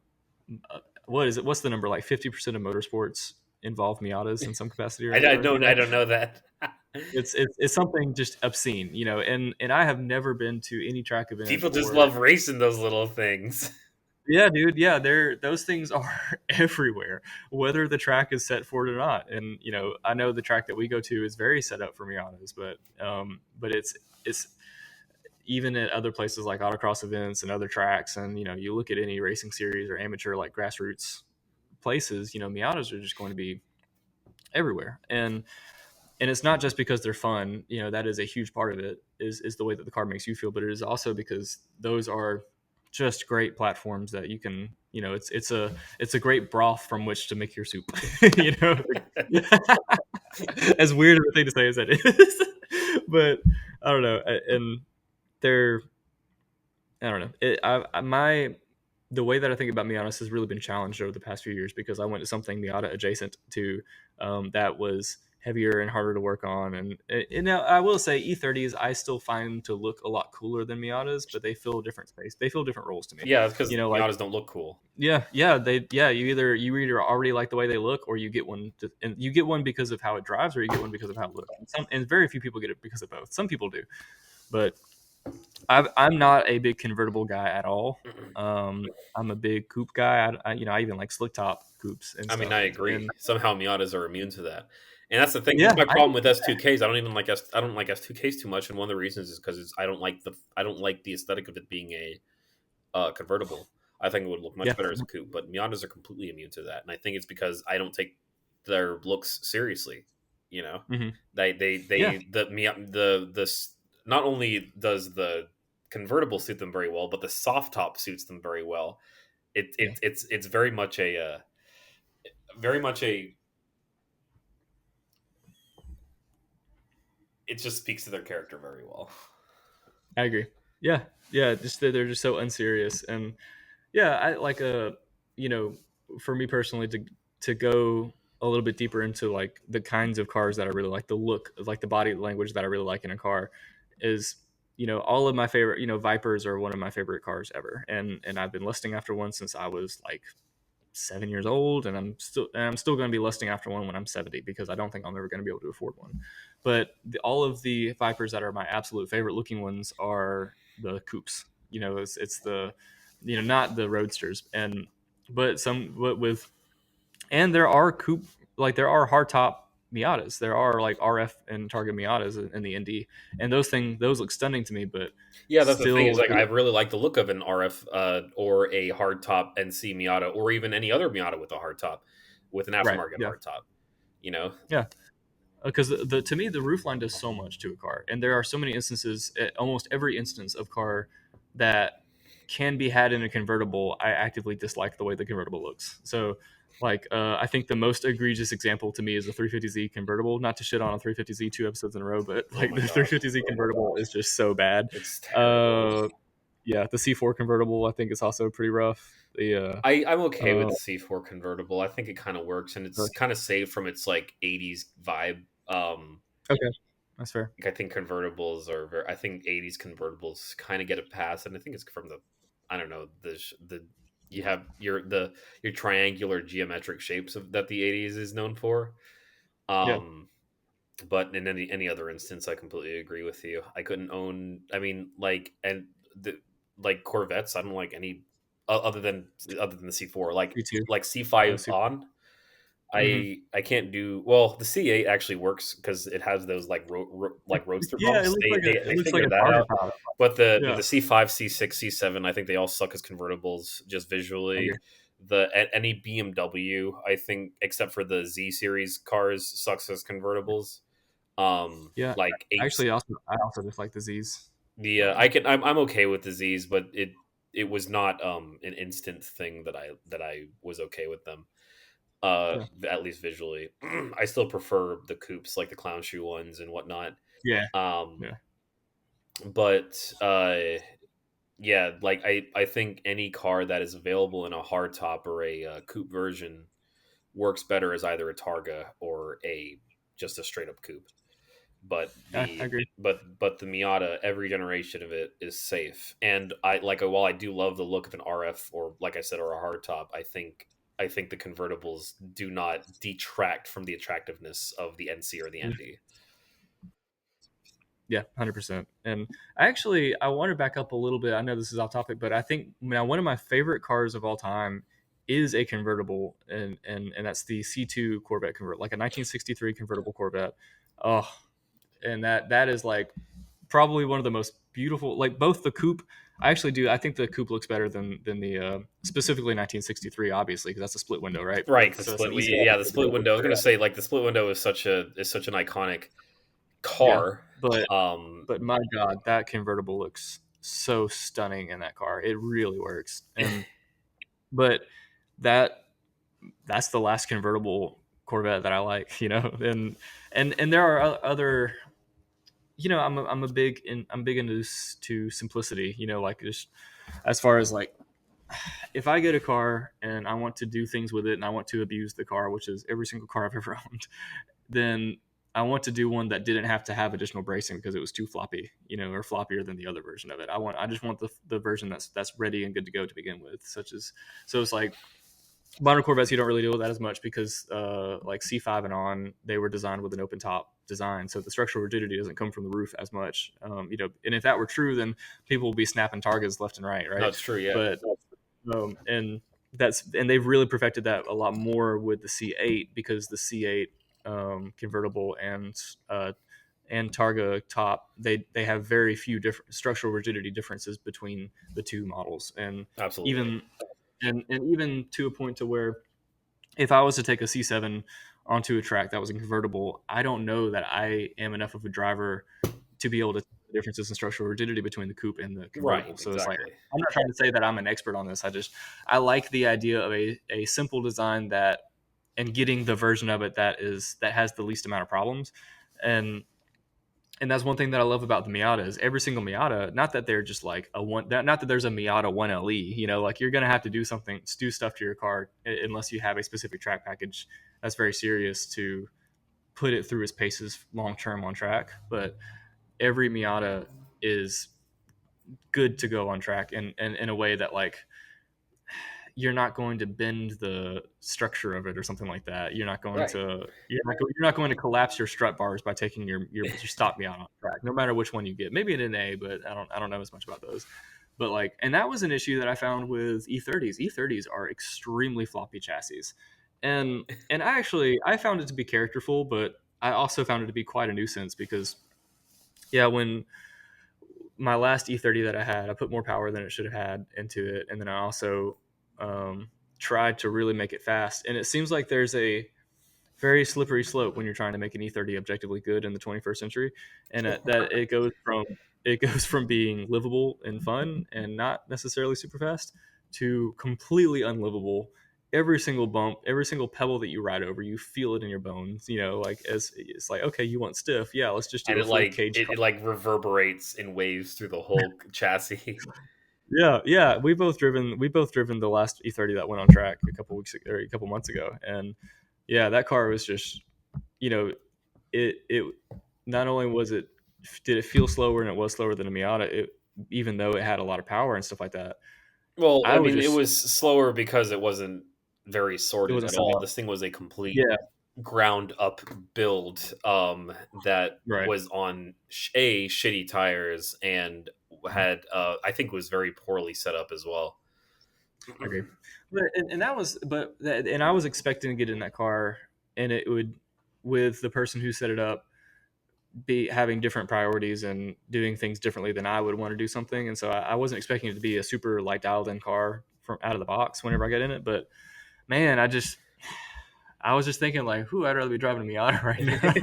what is it? What's the number? Like 50% of motorsports involve Miatas in some capacity or I another. don't I don't know that. It's something just obscene, and I have never been to any track event People just or love racing those little things. yeah, dude, yeah, those things are everywhere, whether the track is set for it or not. And I know the track that we go to is very set up for Miatas, but it's even at other places like autocross events and other tracks, and you look at any racing series or amateur like grassroots places, Miatas are just going to be everywhere. And it's not just because they're fun, that is a huge part of it, is the way that the car makes you feel, but it is also because those are just great platforms that you can, it's a great broth from which to make your soup. you know as weird of a thing to say as that is, but I don't know. And they're, I don't know. The way that I think about Miatas has really been challenged over the past few years because I went to something Miata adjacent to, that was heavier and harder to work on. And now I will say E30s I still find to look a lot cooler than Miatas, but they fill different space. They fill different roles to me. Yeah, because Like Miatas don't look cool. you either already like the way they look, or you get one and you get one because of how it drives, or you get one because of how it looks. And very few people get it because of both. Some people do, but I'm not a big convertible guy at all. I'm a big coupe guy. I even like slick top coupes and I mean, stuff. I agree. And Somehow Miatas are immune to that, and that's the thing. This is yeah, my problem with S2Ks. I don't even like I don't like S2Ks too much, and one of the reasons is because I don't like the aesthetic of it being a convertible. I think it would look much yeah, better as a coupe, but Miatas are completely immune to that, and I think it's because I don't take their looks seriously. You know, hmm yeah, they the not only does the convertible suit them very well, but the soft top suits them very well. yeah. It's very much very much a it just speaks to their character very well. I agree. Yeah, yeah. Just they're just so unserious, and yeah, I like you know, for me personally to go a little bit deeper into like the kinds of cars that I really like, the look, like the body language that I really like in a car, is all of my favorite. Vipers are one of my favorite cars ever, and I've been lusting after one since I was like 7 years old, and I'm still going to be lusting after one when I'm 70 because I don't think I'm ever going to be able to afford one. But all of the Vipers that are my absolute favorite looking ones are the coupes. It's the not the roadsters, but with and there are coupe, like there are hardtop Miatas. There are like RF and Target Miatas in the Indy, and those look stunning to me. But Yeah, that's the thing. Is still, like I really like the look of an RF or a hardtop NC Miata, or even any other Miata with a hardtop, with an right? aftermarket Yeah, hardtop. You know, yeah. Because to me the roofline does so much to a car, and there are so many instances, almost every instance of car that can be had in a convertible. I actively dislike the way the convertible looks. So like I think the most egregious example to me is the 350Z convertible. Not to shit on a 350Z 2 episodes in a row, but oh like my the god, 350Z convertible is just so bad. it's terrible. uh yeah, the C4 convertible I think is also pretty rough. The I'm okay with uh the C4 convertible. I think it kind of works, and uh, it's kind of saved from its like '80s vibe. okay, that's fair. I think convertibles are very. I think '80s convertibles kind of get a pass, and I think it's from the. I don't know the you have your triangular geometric shapes of that the '80s is known for. Yeah, Um, but in any other instance, I completely agree with you. I couldn't own. I mean, like and the like Corvettes. I don't like any. other than the C4, like C2. Oh, C5 super. on. Hmm. I can't do well. The C8 actually works because it has those like roadster Yeah, it bumps. looks like They it looks like figured a that target out. top. But Yeah, the C5, C6, C7, I think they all suck as convertibles just I visually. agree. Any BMW, I think, except for the Z series cars, sucks as convertibles. Yeah, Like eight. actually, I also just like the Z's. The I'm okay with the Z's, but it was not an instant thing that I was okay with them. Yeah, At least visually. I still prefer the coupes, like the clown shoe ones and whatnot. yeah, Um, yeah. but yeah, like I think any car that is available in a hardtop or a coupe version works better as either a Targa or a just a straight up coupe. But I agree. but the Miata, every generation of it is safe, and I like while I do love the look of an RF or like I said or a hardtop, I think the convertibles do not detract from the attractiveness of the NC or the Yeah, ND. yeah, 100%. And I want to back up a little bit. I know this is off topic, but I think now one of my favorite cars of all time is a convertible, and that's the C2 Corvette convert, like a 1963 convertible Corvette. Oh, and that is like probably one of the most beautiful. Like both the coupe, I actually do. I think the coupe looks better than the specifically 1963, obviously, because that's a split window, right? Right, But the so it's split. an easy. Yeah, the split window. I was gonna say like the split window is such an iconic Yeah, car. but Um, my God, that convertible looks so stunning in that car. It really works. And but that that's the last convertible Corvette that I like, and there are other, I'm big into to simplicity, like just as far as like if I get a car and I want to do things with it and I want to abuse the car, which is every single car I've ever owned, then I want to do one that didn't have to have additional bracing because it was too floppy, or floppier than the other version of it. I just want the version that's ready and good to go to begin with, so it's like modern Corvettes, you don't really deal with that as much because like C5 and on, they were designed with an open top design, so the structural rigidity doesn't come from the roof as much. And if that were true, then people would be snapping targets left and right, no, right? it's true. Yeah, But and they've really perfected that a lot more with the C8 because the C8 convertible and Targa top, they have very few different structural rigidity differences between the two models, and absolutely. even even to a point to where if I was to take a C7 onto a track that was a convertible, I don't know that I am enough of a driver to be able to tell the differences in structural rigidity between the coupe and the Right, convertible. So it's like exactly. I'm not trying to say that I'm an expert on this. I like the idea of a simple design that and getting the version of it that has the least amount of problems. And that's one thing that I love about the Miata is every single Miata, not that they're just like not that there's a Miata 1LE, like you're going to have to do stuff to your car unless you have a specific track package that's very serious to put it through its paces long term on track. But every Miata is good to go on track and in a way that like you're not going to bend the structure of it or something like that. Right. You're not going to collapse your strut bars by taking your stop me on track, no matter which one you get. Maybe an NA, but I don't know as much about those. But like, and that was an issue that I found with E30s. E30s are extremely floppy chassis, and I found it to be characterful, but I also found it to be quite a nuisance because yeah, when my last E30 that I had, I put more power than it should have had into it, and then I also um, tried to really make it fast. And it seems like there's a very slippery slope when you're trying to make an E30 objectively good in the 21st century, and that it goes from being livable and fun and not necessarily super fast to completely unlivable. Every single bump, every single pebble that you ride over, you feel it in your bones. Like as it's like, okay, you want stiff, yeah, let's just And do a full cage. it like reverberates in waves through the whole chassis. Yeah, yeah. We both driven the last E30 that went on track a couple weeks or a couple months ago, and yeah, that car was just you know it not only was it did it feel slower and it was slower than a Miata, even though it had a lot of power and stuff like that. Well, I I was mean, it just was slower because it wasn't very it sorted wasn't at set all. up. This thing was a complete Yeah, ground up build that right. was on shitty tires and had I think was very poorly set up as well. I agree. And that was, and I was expecting to get in that car, and it would, with the person who set it up, be having different priorities and doing things differently than I would want to do something. And so I wasn't expecting it to be a super like dialed in car from out of the box whenever I get in it. But man, I was just thinking like, who I'd rather be driving a Miata right now.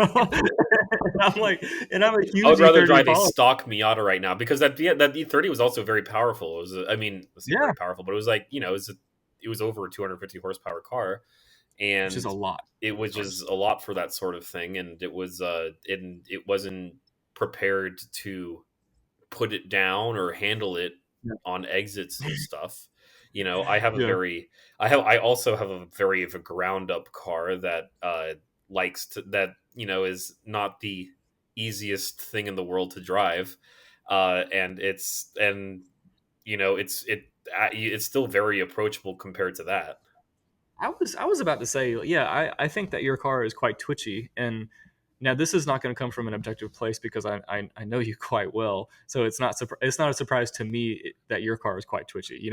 And I'm like, and I'm a I would huge rather E30 drive a apologist. stock Miata right now because that E30 was also very powerful. It was, I mean, let's say Yeah, very powerful, but it was like it was over a 250 horsepower car, which is and a lot. it was just a lot for that sort of thing, and it wasn't prepared to put it down or handle it Yeah. on exits and stuff. I have a Yeah. very I also have a very of a ground up car that likes to that is not the easiest thing in the world to drive, and it's still very approachable compared to that. I was about to say, yeah, I think that your car is quite twitchy, and now this is not going to come from an objective place because I know you quite well, so it's not a surprise to me that your car is quite twitchy,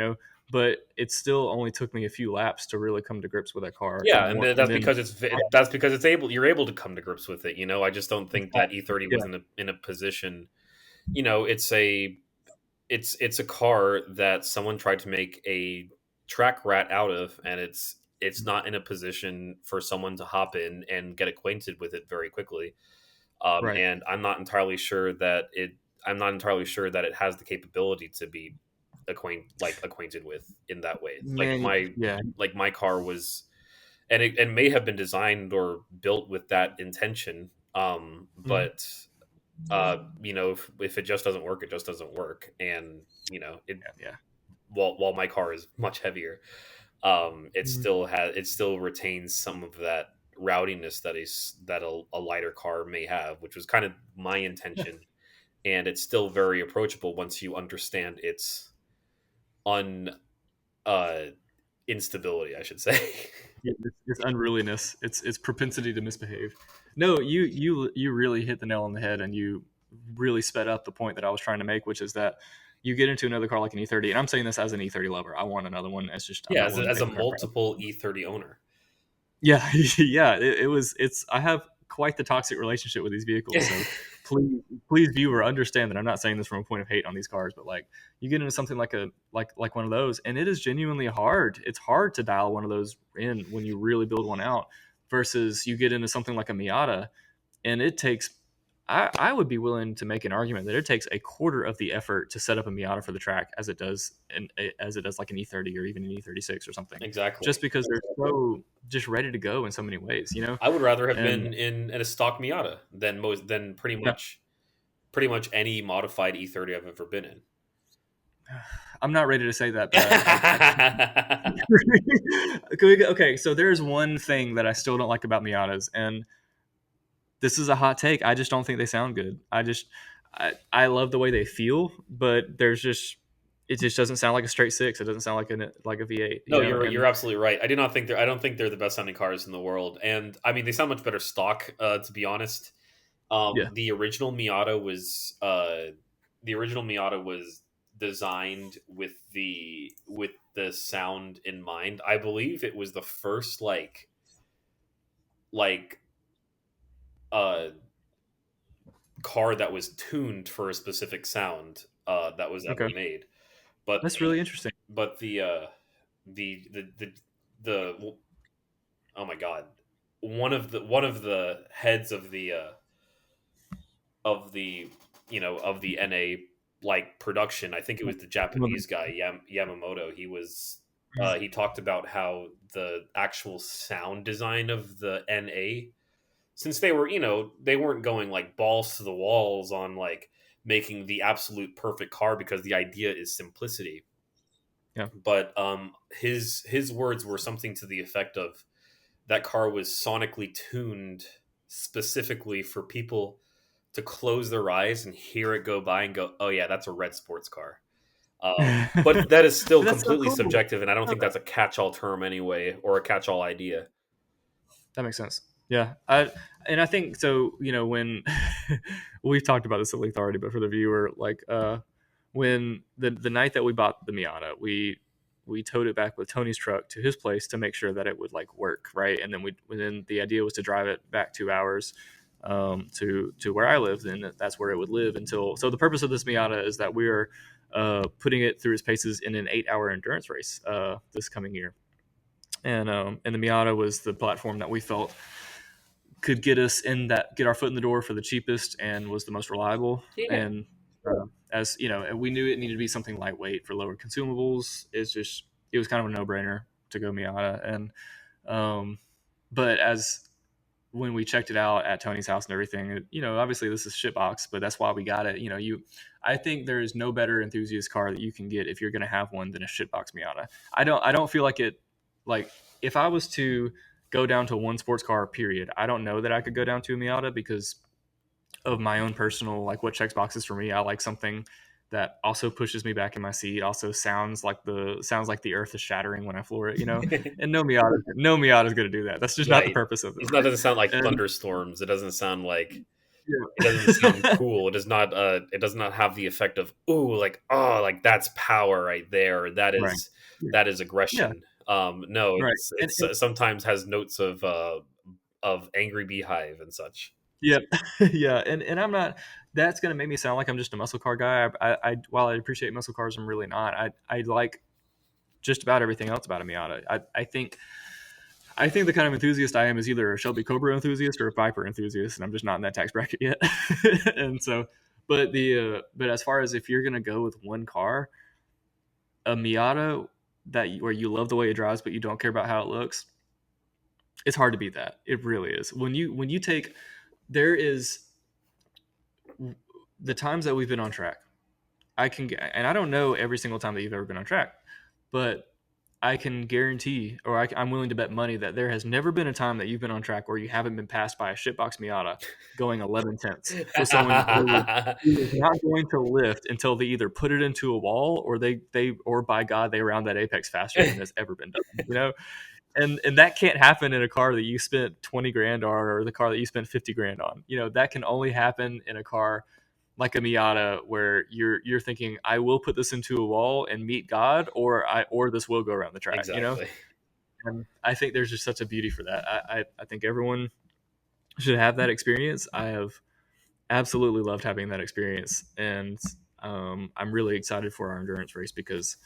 But it still only took me a few laps to really come to grips with that car, Yeah, and and one, and then that's because you're able to come to grips with it. I just don't think that E30 yeah, was in a position. It's a car that someone tried to make a track rat out of, and it's not in a position for someone to hop in and get acquainted with it very quickly. right, And I'm not entirely sure that it has the capability to be acquainted with in that way. man, yeah, Like my car was, and it may have been designed or built with that intention. mhm, But if it just doesn't work, it just doesn't work. And it yeah, yeah. while my car is much heavier, Mhm. it still retains some of that rowdiness that a lighter car may have, which was kind of my intention. And it's still very approachable once you understand its un uh instability, I should say. Yeah, it's unruliness, it's propensity to misbehave. No, you really hit the nail on the head, and you really sped up the point that I was trying to make, which is that you get into another car like an E30, and I'm saying this as an E30 lover. I want another one. It's just I'm Yeah, not willing to as pay a the current price. multiple E30 owner. Yeah, yeah. It's I have quite the toxic relationship with these vehicles. So please, viewer, understand that I'm not saying this from a point of hate on these cars, but like you get into something like like one of those, and it is genuinely hard. It's hard to dial one of those in when you really build one out, versus you get into something like a Miata, and it takes. I would be willing to make an argument that it takes a quarter of the effort to set up a Miata for the track as it does, and as it does like an E30 or even an E36 or something, just Exactly. because they're so just ready to go in so many ways. I would rather have And been in a stock Miata than yeah, pretty much any modified E30 I've ever been in. I'm not ready to say that, but I okay. So there's one thing that I still don't like about Miatas, and this is a hot take. I just don't think they sound good. I love the way they feel, but it just doesn't sound like a straight six. It doesn't sound like a V8, No, you're And absolutely right. I don't think they're the best sounding cars in the world, and I mean they sound much better stock. To be honest, yeah, the original Miata was designed with the sound in mind. I believe it was the first like uh car that was tuned for a specific sound that was ever okay, made. But that's really interesting. but the oh my god, one of the heads of the of the NA production. I think it was the Japanese guy Yamamoto. He talked about how the actual sound design of the NA, since they weren't going like balls to the walls on making the absolute perfect car, because the idea is simplicity. Yeah, But his words were something to the effect of that car was sonically tuned specifically for people to close their eyes and hear it go by and go, "Oh yeah, that's a red sports car." But that is still that's so completely cool. subjective, and I don't think that's a catch-all term anyway, or a catch-all idea. That makes sense. Yeah, I think so. When we've talked about this at length already, but for the viewer, like when the night that we bought the Miata, we we towed it back with Tony's truck to his place to make sure that it would like work right. And then the idea was to drive it back 2 hours to where I lived, and that's where it would live until. So the purpose of this Miata is that we are putting it through its paces in an 8-hour endurance race this coming year. And the Miata was the platform that we felt could get us get our foot in the door for the cheapest and was the most reliable. Yeah. And as you know, we knew it needed to be something lightweight for lower consumables. It was kind of a no brainer to go Miata. And but as when we checked it out at Tony's house and everything, obviously this is shitbox, but that's why we got it. I think there is no better enthusiast car that you can get if you're going to have one than a shitbox Miata. I don't feel like it. Like if I was to go down to one sports car, period, I don't know that I could go down to a Miata because of my own personal, like what checks boxes for me. I like something that also pushes me back in my seat, also sounds like the earth is shattering when I floor it, and no Miata is going to do that. That's just not the Right. purpose of It this. doesn't sound like And, thunderstorms. It doesn't sound like it doesn't sound yeah. cool. It does not have the effect of like that's power right there. That Right. that is Yeah. aggression. No, Right. it's sometimes has notes of angry beehive and such. Yep. Yeah. And I'm not, that's going to make me sound like I'm just a muscle car guy. While I appreciate muscle cars, I'm really not. I like just about everything else about a Miata. I think the kind of enthusiast I am is either a Shelby Cobra enthusiast or a Viper enthusiast, and I'm just not in that tax bracket yet. And so, but as far as if you're going to go with one car, a Miata where you love the way it drives, but you don't care about how it looks, it's hard to beat that. It really is. When you take, there is the times that we've been on track, and I don't know every single time that you've ever been on track, but I can guarantee, or I'm willing to bet money that there has never been a time that you've been on track where you haven't been passed by a shitbox Miata going 11 tenths with someone who is not going to lift until they either put it into a wall or by God they round that apex faster than has ever been done. And that can't happen in a car that you spent 20 grand on, or the car that you spent 50 grand on. That can only happen in a car like a Miata where you're thinking, I will put this into a wall and meet God, or this will go around the track. Exactly. And I think there's just such a beauty for that. I think everyone should have that experience. I have absolutely loved having that experience, and I'm really excited for our endurance race because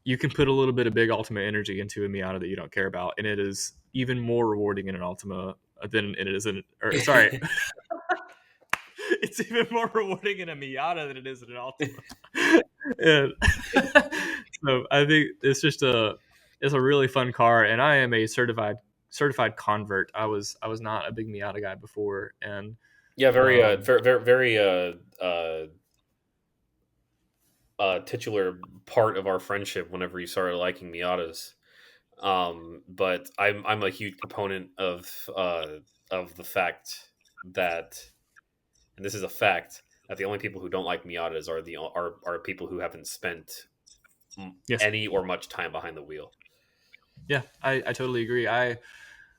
you can put a little bit of big Ultima energy into a Miata that you don't care about, and it is even more rewarding in an Ultima than it is sorry. It's even more rewarding in a Miata than it is in an Altima. And so I think it's a really fun car, and I am a certified convert. I was not a big Miata guy before, and Yeah, very very titular part of our friendship whenever you started liking Miatas. But I'm a huge proponent of the fact that, and this is a fact, that the only people who don't like Miatas are people who haven't spent yes, any or much time behind the wheel. yeah, I totally agree.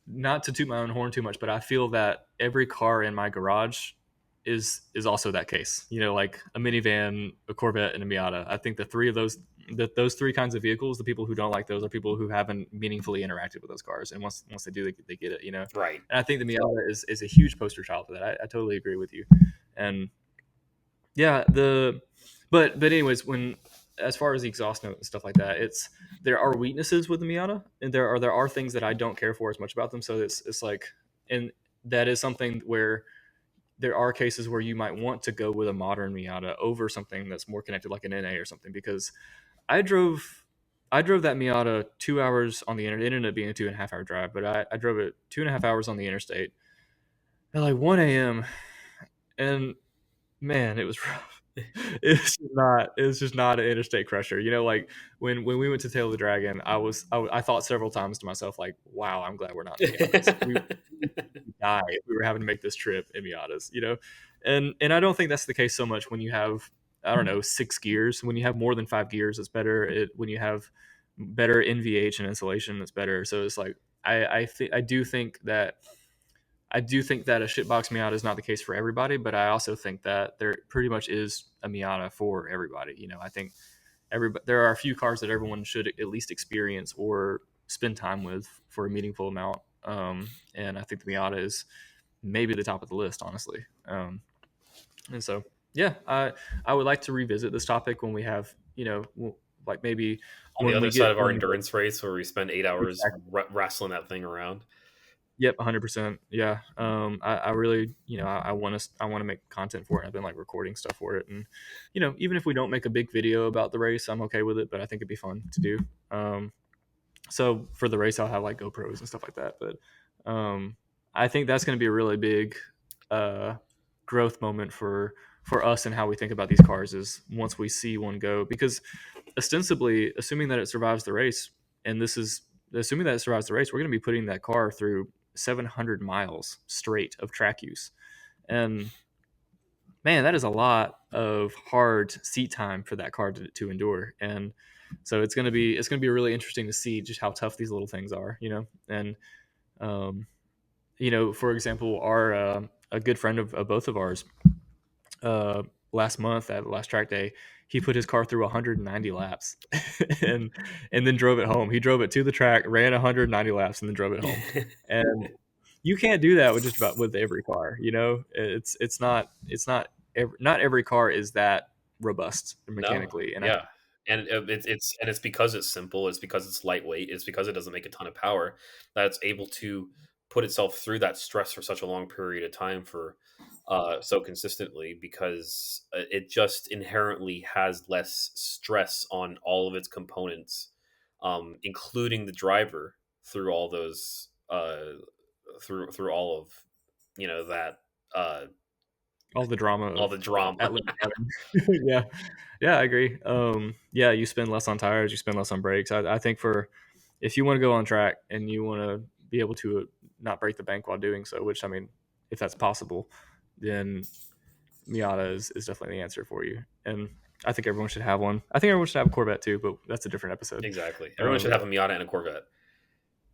Not to toot my own horn too much, but I feel that every car in my garage is also that case. Like a minivan, a Corvette, and a Miata. I think the three of those three kinds of vehicles, the people who don't like those are people who haven't meaningfully interacted with those cars, and once they do, they get it. Right. And I think the Miata is a huge poster child for that. I totally agree with you. And yeah, but anyways, as far as the exhaust note and stuff like that, there are weaknesses with the Miata, and there are things that I don't care for as much about them. So it's like, and that is something where there are cases where you might want to go with a modern Miata over something that's more connected, like an NA or something. Because I drove that Miata 2 hours on the interstate. It ended up being a 2.5 hour drive, but I drove it 2.5 hours on the interstate at like 1 a.m. and man, it was rough. It's just not an interstate crusher. Like when we went to Tail of the Dragon, I thought several times to myself, like, wow, I'm glad we're not in Miatas. We would die if we were having to make this trip in Miatas. And I don't think that's the case so much when you have, I don't know, 6 gears. When you have more than 5 gears, it's better. When you have better NVH and insulation, it's better. So it's like I do think that a shitbox Miata is not the case for everybody, but I also think that there pretty much is a Miata for everybody. I think there are a few cars that everyone should at least experience or spend time with for a meaningful amount. And I think the Miata is maybe the top of the list, honestly. And so, yeah, I would like to revisit this topic when we have, like maybe On the when other we side get of our when endurance race, where we spend 8 hours exactly. wrestling that thing around. Yep, 100%. Yeah. I really, I want to make content for it. I've been like recording stuff for it, and even if we don't make a big video about the race, I'm okay with it. But I think it'd be fun to do. So for the race, I'll have like GoPros and stuff like that. But I think that's going to be a really big uh, growth moment for us and how we think about these cars is once we see one go, because ostensibly, assuming that it survives the race, and this is assuming that it survives the race, we're going to be putting that car through 700 miles straight of track use, and man, that is a lot of hard seat time for that car to endure. And so it's gonna be really interesting to see just how tough these little things are, and um, for example, our a good friend of both of ours, uh, last month at the last track day, he put his car through 190 laps, and then drove it home. He drove it to the track, ran 190 laps, and then drove it home. And you can't do that with just about with every car. Not every car is that robust No, mechanically, and I yeah, and it's because it's simple. It's because it's lightweight. It's because it doesn't make a ton of power that it's able to put itself through that stress for such a long period of time for so consistently, because it just inherently has less stress on all of its components, including the driver through all those through all of that uh, all the drama all of the drama. Atlas. Yeah, yeah, I agree. Yeah, you spend less on tires, you spend less on brakes. I think for if you want to go on track and you want to be able to not break the bank while doing so, which I mean, if that's possible, then Miata is definitely the answer for you. And I think everyone should have one. I think everyone should have a Corvette too, but that's a different episode. Exactly. Everyone should Um, have a Miata and a Corvette.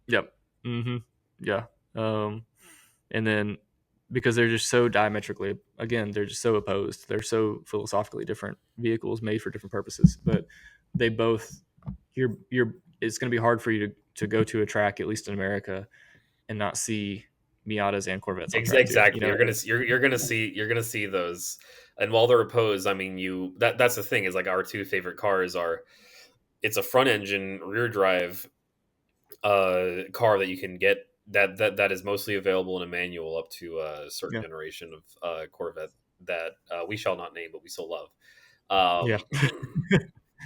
yep. hmm Yeah. Um, and then because they're just so diametrically, again, they're just so opposed. They're so philosophically different vehicles made for different purposes, but they both you're it's going to be hard for you to go to a track, at least in America, and not see Miatas and Corvettes on track too. Exactly. You're gonna see those, and while they're opposed, I mean, that's the thing is like our two favorite cars are. It's a front engine rear drive car that you can get that is mostly available in a manual up to a certain Yeah. generation of Corvette that we shall not name, but we still love. Yeah.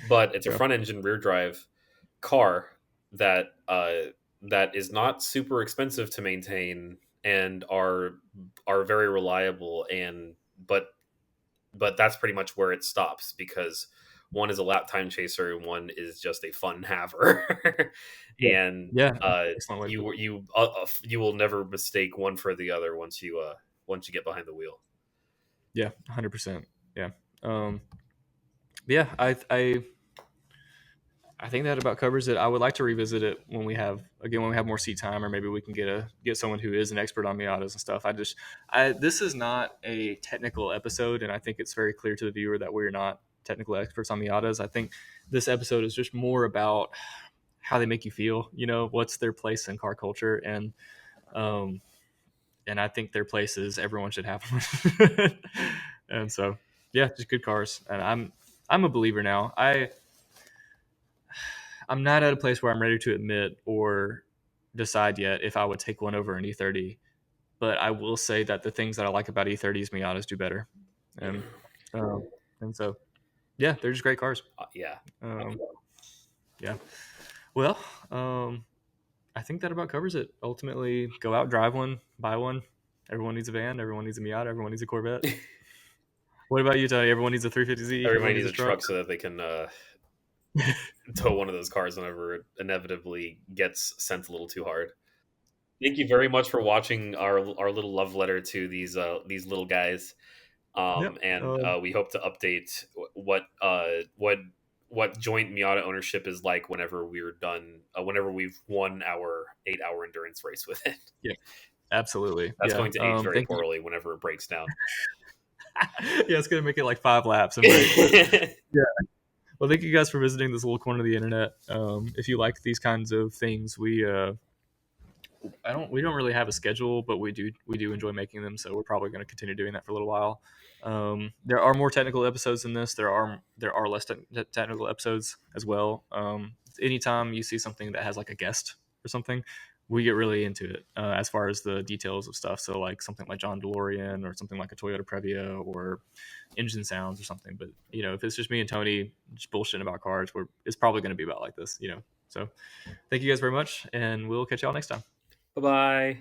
But it's a Yeah. front engine rear drive car that that is not super expensive to maintain and are very reliable, and but that's pretty much where it stops, because one is a lap time chaser and one is just a fun haver. Yeah. And Yeah. Excellent way to put it. you will never mistake one for the other once you get behind the wheel. Yeah. 100%. Yeah. Um, yeah. I think that about covers it. I would like to revisit it when we have more seat time, or maybe we can get someone who is an expert on Miatas and stuff. This is not a technical episode, and I think it's very clear to the viewer that we're not technical experts on Miatas. I think this episode is just more about how they make you feel. What's their place in car culture, um, and I think their place is everyone should have one. And so, yeah, just good cars, and I'm a believer now. I'm not at a place where I'm ready to admit or decide yet if I would take one over an E30. But I will say that the things that I like about E30s, Miatas do better, and um, and so yeah, they're just great cars. Yeah. Um, yeah. Well, I think that about covers it. Ultimately, go out, drive one, buy one. Everyone needs a van. Everyone needs a Miata. Everyone needs a Corvette. What about you, Tony? Everyone needs a 350Z. Everybody Everyone needs needs a a truck. truck so that they can tow one of those cars whenever it inevitably gets sent a little too hard. Thank you very much for watching our little love letter to these little guys. Yep. And we hope to update what joint Miata ownership is like whenever we're done, whenever we've won our 8 hour endurance race with it. Yeah. Absolutely. That's Yeah. going to age very Thank you. poorly whenever it breaks down. Yeah, it's gonna make it like 5 laps and break. But Well, thank you guys for visiting this little corner of the internet. If you like these kinds of things, we don't really have a schedule, but we do enjoy making them, so we're probably going to continue doing that for a little while. There are more technical episodes than this. There are less technical episodes as well. Anytime you see something that has like a guest or something, we get really into it as far as the details of stuff. So like something like John DeLorean or something like a Toyota Previa or engine sounds or something. But if it's just me and Tony just bullshitting about cars, it's probably going to be about like this. So thank you guys very much, and we'll catch y'all next time. Bye bye.